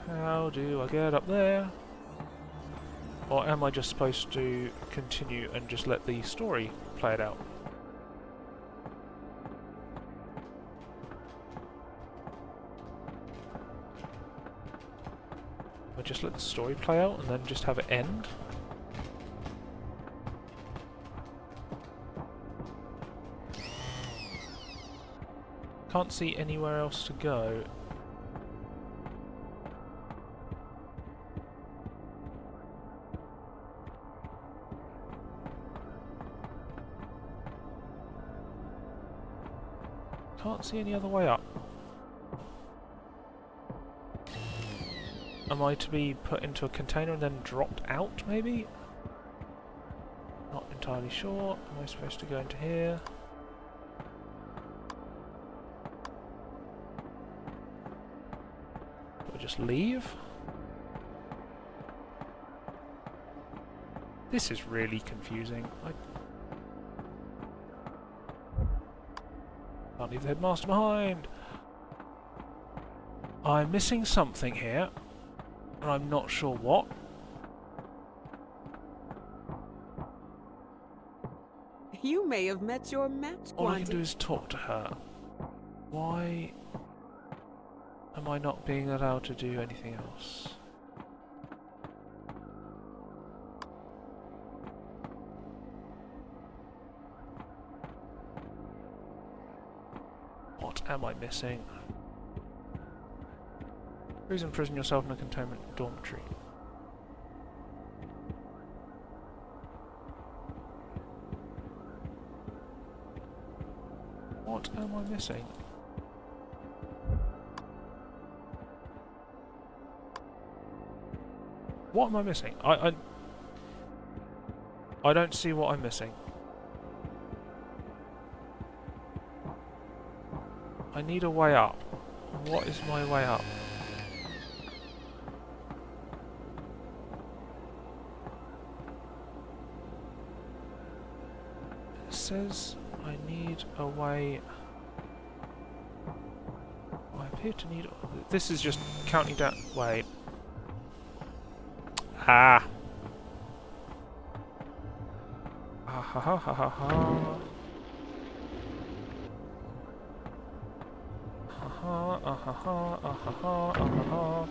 How do I get up there? Or am I just supposed to continue and just let the story play it out? I just let the story play out and then just have it end? Can't see anywhere else to go. Can't see any other way up. Am I to be put into a container and then dropped out, maybe? Not entirely sure. Am I supposed to go into here? Do I just leave? This is really confusing. I can't leave the headmaster behind. I'm missing something here, and I'm not sure what. You may have met your match, All I can Quanti. do is talk to her. Why am I not being allowed to do anything else? What am I missing? Please imprison yourself in a containment dormitory. What am I missing? What am I missing? I don't see what I'm missing. I need a way up. What is my way up? It says I need a way appear to need... This is just counting down... Wait. Ah! Ha ha ha ha ha ha. Ha ha ha ha ha ha ha.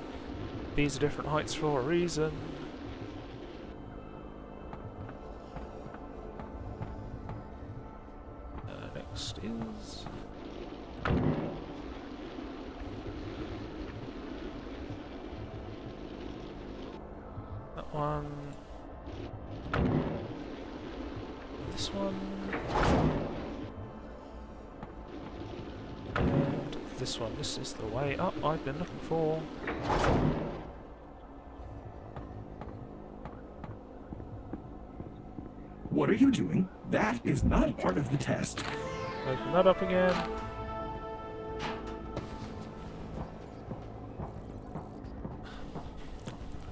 These are different heights for a reason. Next is... that one. This one. And this one. This is the way up I've been looking for. What are you doing? That is not part of the test. Open that up again.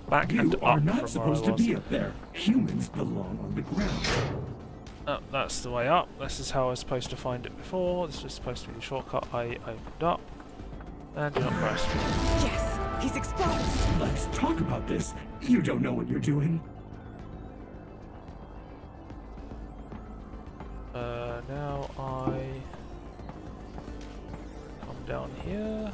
Back You and are up not from supposed where I to was. be up there. Humans belong on the ground. Oh, that's the way up. This is how I was supposed to find it before. This was supposed to be the shortcut I opened up. And do not press. Yes, he's exposed. Let's talk about this. You don't know what you're doing. Now I come down here.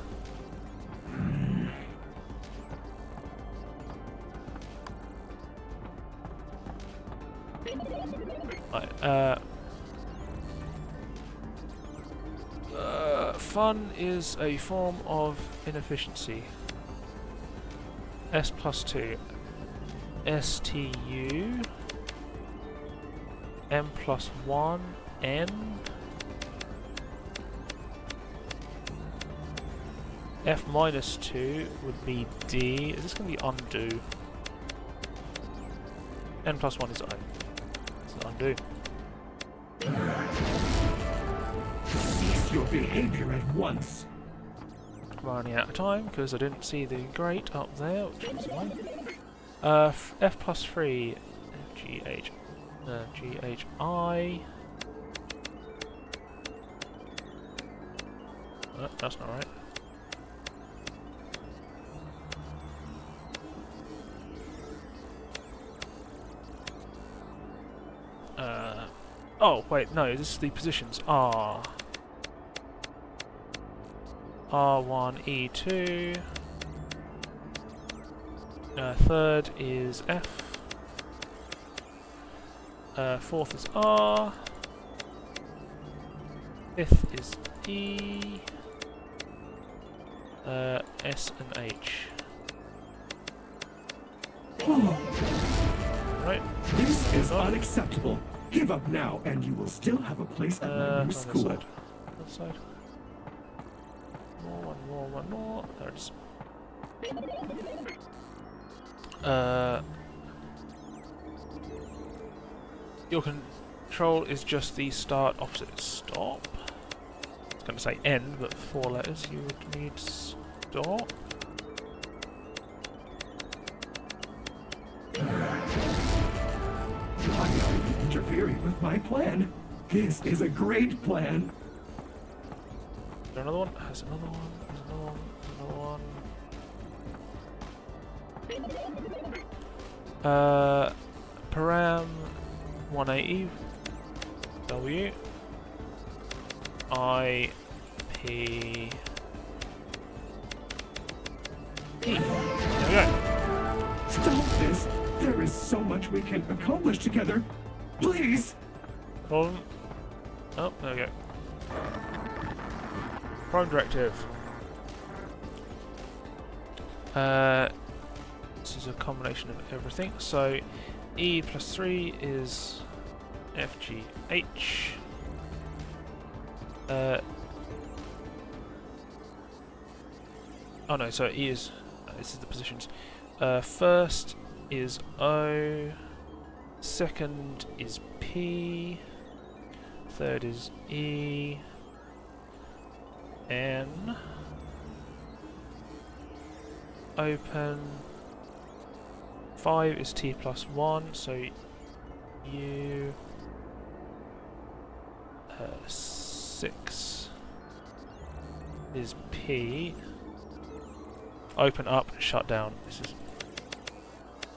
Right, fun is a form of inefficiency. S plus 2. STU. M plus 1. N. F minus 2 would be D. Is this going to be undo? N plus 1 is O. It's undo. Cease your behavior at once. Running out of time because I didn't see the grate up there, which was fine. F plus 3. G H I. That's not right. Oh, wait, no, this is the positions. R. R1, E2. Third is F. Fourth is R. Fifth is E. S and H. Right. This is unacceptable. Give up now, and you will still have a place at my new school. Other side. One more. There it is. Your control is just the start opposite stop. I was going to say end, but 4 letters. You would need stop. Why are you interfering with my plan? This is a great plan. Is there another one? There's another one. There's another one. There's another one. Param 180 W I P P. There we go. Stop this. There is so much we can accomplish together. Please. Oh, there we go. Prime directive. This is a combination of everything. So E plus 3 is F G H. Oh no, so E is this is the positions. First is O. Second is P. Third is E. N. Open. 5 is T plus 1, so U. 6. is P. Open up, shut down. This is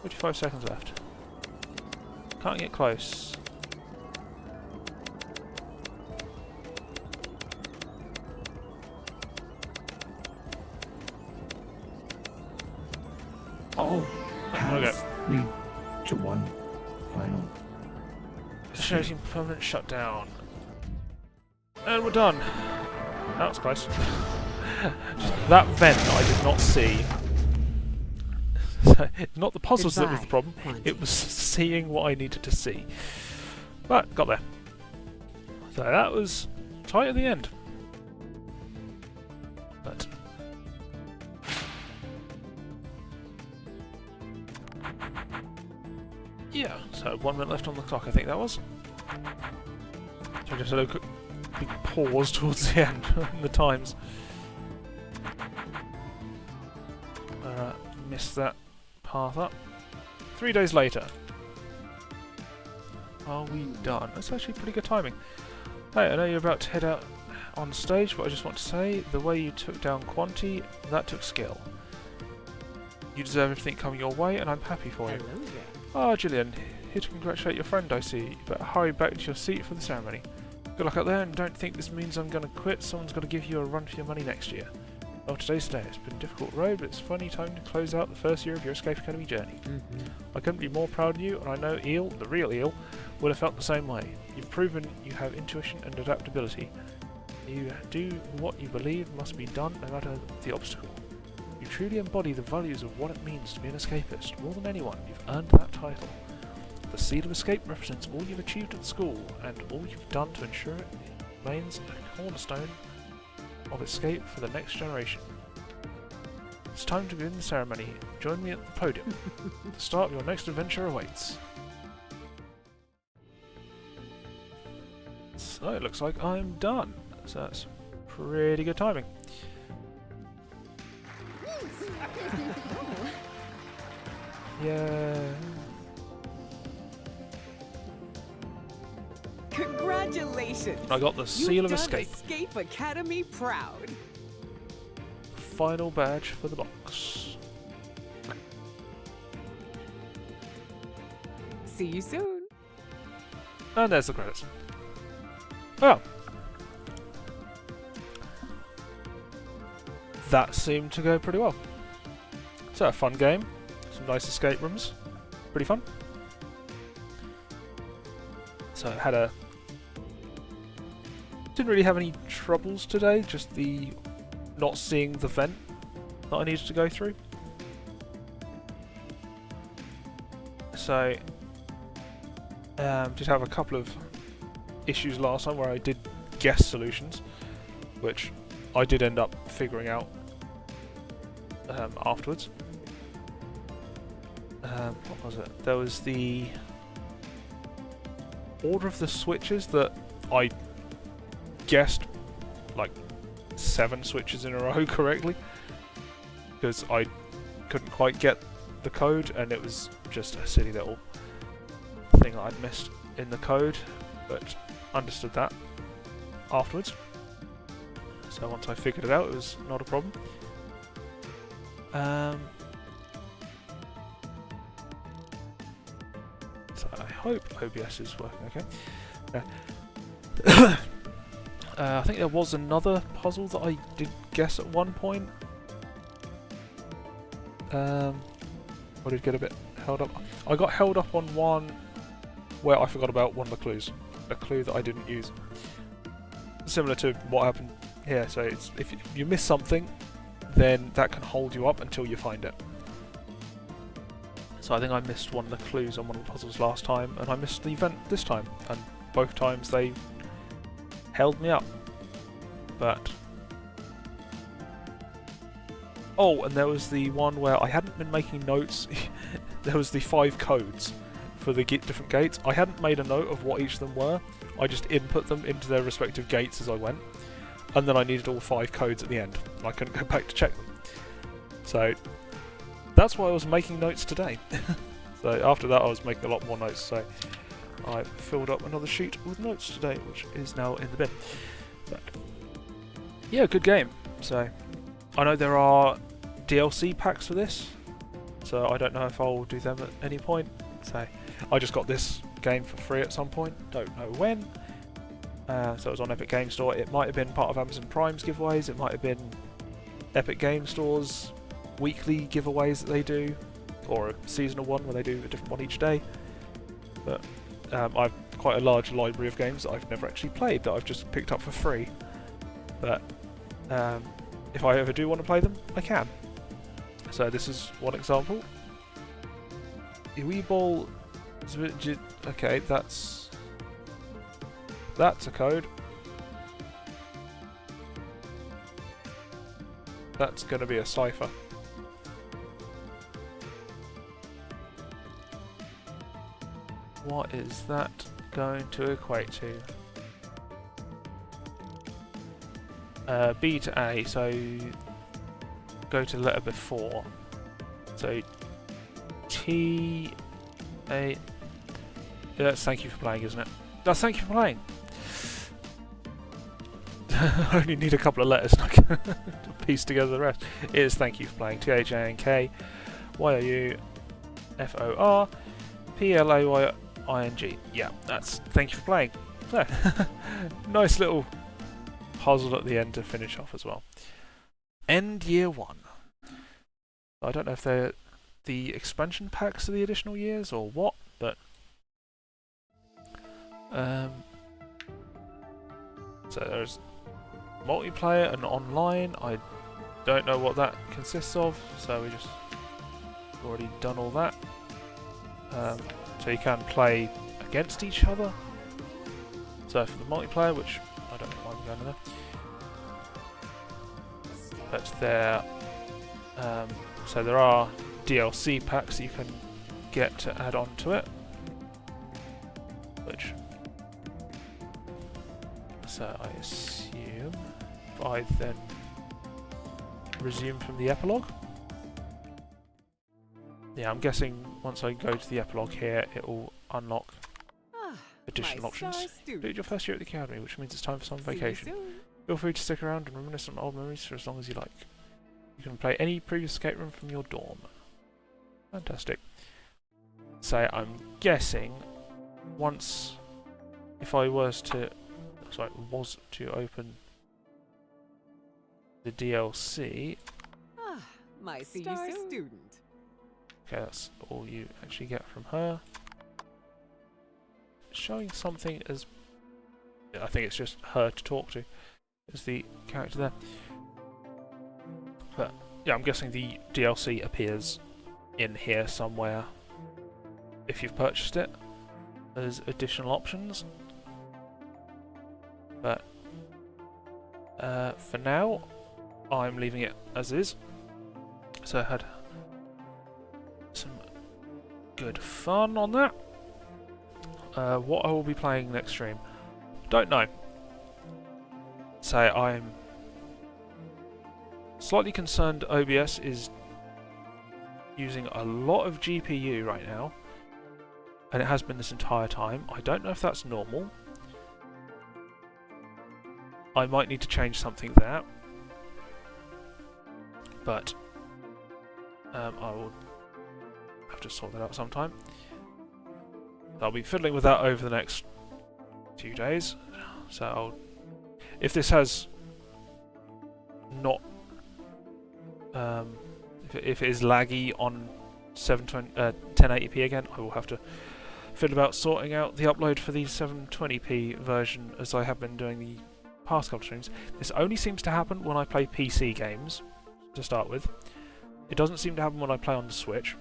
45 seconds left. Can't get close. All paths lead to one final. Initiating permanent shutdown. And we're done. That was close. That vent that I did not see. It's not the puzzles that was the problem, it was seeing what I needed to see. But, got there. So that was tight at the end. But yeah, so 1 minute left on the clock, I think that was. So just a little big pause towards the end in the times. Missed that path up. 3 days later. Are we done? That's actually pretty good timing. Hey, I know you're about to head out on stage, but I just want to say, the way you took down Quanti, that took skill. You deserve everything coming your way, and I'm happy for you. Hello there. Ah, Gillian, here to congratulate your friend, I see. You better hurry back to your seat for the ceremony. Good luck out there, and don't think this means I'm going to quit. Someone's got to give you a run for your money next year. Well, today's the day. It's been a difficult road, but it's a funny time to close out the first year of your Escape Academy journey. I couldn't be more proud of you, and I know Eel, the real Eel, would have felt the same way. You've proven you have intuition and adaptability. You do what you believe must be done no matter the obstacle. You truly embody the values of what it means to be an escapist. More than anyone, you've earned that title. The Seal of Escape represents all you've achieved at the school, and all you've done to ensure it remains a cornerstone of escape for the next generation. It's time to begin the ceremony. Join me at the podium. The start of your next adventure awaits. So it looks like I'm done. So that's pretty good timing. Yeah. Congratulations! I got the Seal of You've done Escape. Escape Academy proud. Final badge for the box. See you soon. And there's the credits. Well, that seemed to go pretty well. So a fun game, some nice escape rooms, pretty fun. So I had didn't really have any troubles today, just the not seeing the vent that I needed to go through. So did have a couple of issues last time where I did guess solutions, which I did end up figuring out afterwards. What was it? There was the order of the switches that I guessed like 7 switches in a row correctly, because I couldn't quite get the code, and it was just a silly little thing that I'd missed in the code, but understood that afterwards. So once I figured it out, it was not a problem. So I hope OBS is working okay. I think there was another puzzle that I did guess at one point. I did get a bit held up. I got held up on one where I forgot about one of the clues. A clue that I didn't use. Similar to what happened here, so it's, if you miss something, then that can hold you up until you find it. So I think I missed one of the clues on one of the puzzles last time, and I missed the event this time, and both times they held me up. But oh, and there was the one where I hadn't been making notes. There was the 5 codes for the different gates. I hadn't made a note of what each of them were. I just input them into their respective gates as I went, and then I needed all 5 codes at the end. I couldn't go back to check them. So that's why I was making notes today. So after that I was making a lot more notes, so I filled up another sheet with notes today, which is now in the bin. But yeah, good game. So I know there are DLC packs for this, so I don't know if I'll do them at any point. So I just got this game for free at some point, don't know when. So it was on Epic Game Store. It might have been part of Amazon Prime's giveaways, it might have been Epic Game Store's weekly giveaways that they do, or a seasonal one where they do a different one each day. But I've quite a large library of games that I've never actually played that I've just picked up for free. But if I ever do want to play them, I can. So this is one example. Weeball. Okay, that's a code. That's going to be a cipher. What is that going to equate to? B to A, so go to the letter before. So T A. That's thank you for playing, isn't it? That's thank you for playing. I only need a couple of letters to piece together the rest. It is thank you for playing. THANK YOUFOR PLAYING. Yeah, that's thank you for playing. So, nice little puzzle at the end to finish off as well. End year 1. I don't know if they're the expansion packs of the additional years or what, but so there's multiplayer and online. I don't know what that consists of, so we just already done all that. So you can play against each other. So for the multiplayer, which I don't know why we're going to there, but there, so there are DLC packs you can get to add on to it, which, so I assume if I then resume from the epilogue. Yeah, I'm guessing once I go to the epilogue here, it will unlock additional options. Complete your first year at the academy, which means it's time for some vacation. Feel free to stick around and reminisce on old memories for as long as you like. You can play any previous escape room from your dorm. Fantastic. So I'm guessing once, if I was to open the DLC. My star student. Okay, that's all you actually get from her. Showing something as, I think it's just her to talk to, is the character there. But yeah, I'm guessing the DLC appears in here somewhere if you've purchased it as additional options. But for now, I'm leaving it as is. So I had some good fun on that. What I will be playing next stream, don't know. Say I'm slightly concerned OBS is using a lot of GPU right now, and it has been this entire time. I don't know if that's normal. I might need to change something there, but I will have to sort that out sometime. I'll be fiddling with that over the next few days. So if this has not, if it is laggy on 1080p again, I will have to fiddle about sorting out the upload for the 720p version, as I have been doing the past couple of streams. This only seems to happen when I play PC games, to start with. It doesn't seem to happen when I play on the Switch.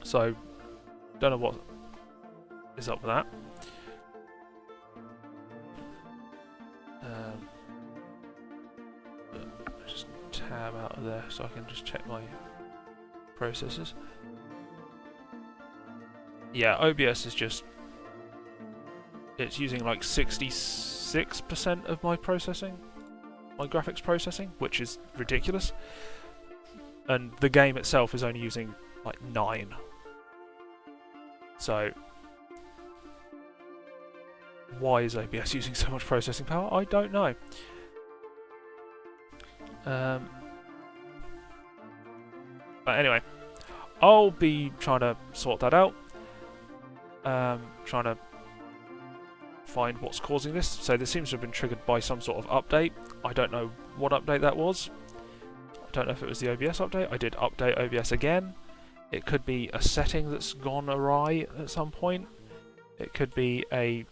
So, don't know what is up with that. Just tab out of there so I can just check my processes. Yeah, OBS is just, it's using like 66% of my processing, my graphics processing, which is ridiculous. And the game itself is only using like 9. So why is OBS using so much processing power? I don't know. But anyway, I'll be trying to sort that out. Trying to find what's causing this. So this seems to have been triggered by some sort of update. I don't know what update that was. I don't know if it was the OBS update. I did update OBS again. It could be a setting that's gone awry at some point. It could be a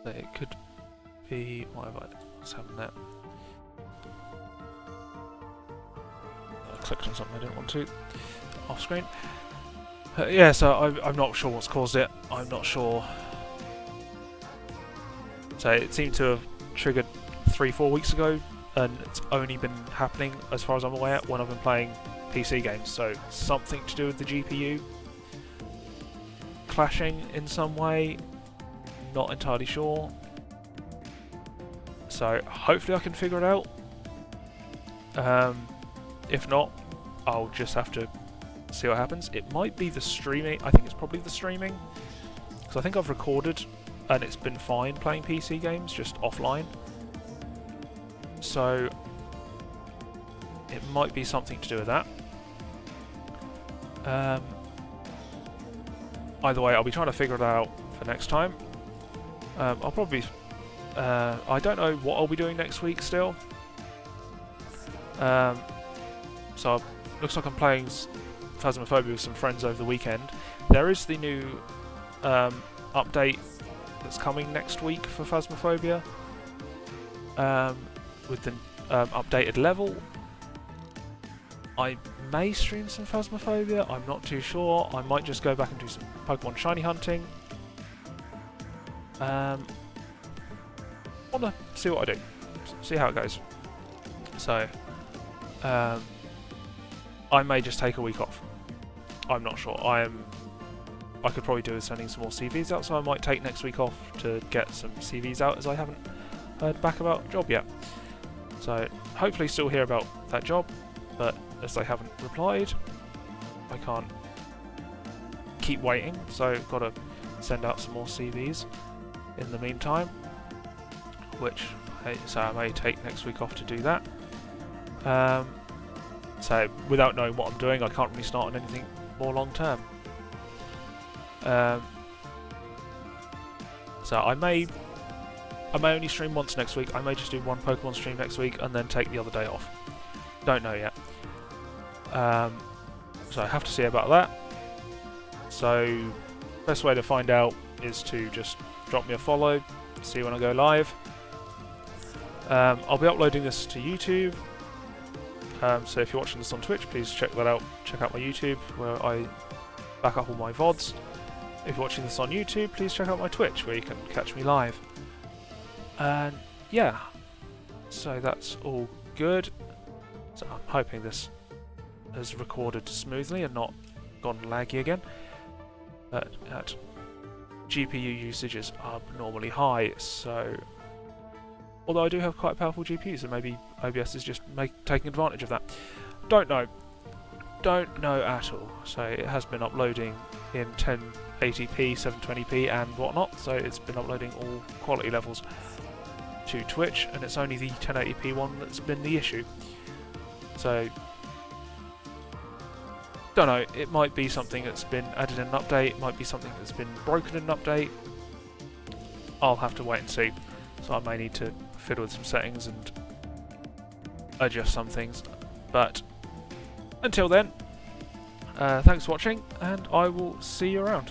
it could be what's happened there? I clicked on something I didn't want to off screen. Yeah, so I'm not sure what's caused it. I'm not sure. So it seemed to have triggered 3-4 weeks ago, and it's only been happening, as far as I'm aware, when I've been playing PC games. So something to do with the GPU clashing in some way. Not entirely sure. So hopefully I can figure it out. If not, I'll just have to see what happens. It might be the streaming. I think it's probably the streaming, because I think I've recorded and it's been fine playing PC games just offline. So it might be something to do with that. Either way, I'll be trying to figure it out for next time. I'll probably... I don't know what I'll be doing next week still. So looks like I'm playing Phasmophobia with some friends over the weekend. There is the new update that's coming next week for Phasmophobia, with the updated level. I may stream some Phasmophobia, I'm not too sure. I might just go back and do some Pokemon shiny hunting. Want to see what I do, see how it goes. So I may just take a week off. I'm not sure. I could probably do with sending some more CVs out, so I might take next week off to get some CVs out, as I haven't heard back about the job yet. So hopefully still hear about that job, but as they haven't replied, I can't keep waiting, so I've got to send out some more CVs in the meantime, so I may take next week off to do that. So without knowing what I'm doing, I can't really start on anything more long term. So I may only stream once next week. I may just do one Pokemon stream next week and then take the other day off. Don't know yet. So I have to see about that. So best way to find out is to just drop me a follow, see when I go live. I'll be uploading this to YouTube. So if you're watching this on Twitch, please check that out. Check out my YouTube, where I back up all my VODs. If you're watching this on YouTube, please check out my Twitch, where you can catch me live. And yeah, so that's all good. So I'm hoping this has recorded smoothly and not gone laggy again. But GPU usage is abnormally high, so although I do have quite powerful GPUs, so maybe OBS is just taking advantage of that. Don't know at all. So it has been uploading in 1080p, 720p and whatnot, so it's been uploading all quality levels to Twitch, and it's only the 1080p one that's been the issue. So don't know, it might be something that's been added in an update, it might be something that's been broken in an update. I'll have to wait and see. So I may need to fiddle with some settings and adjust some things. But until then, thanks for watching, and I will see you around.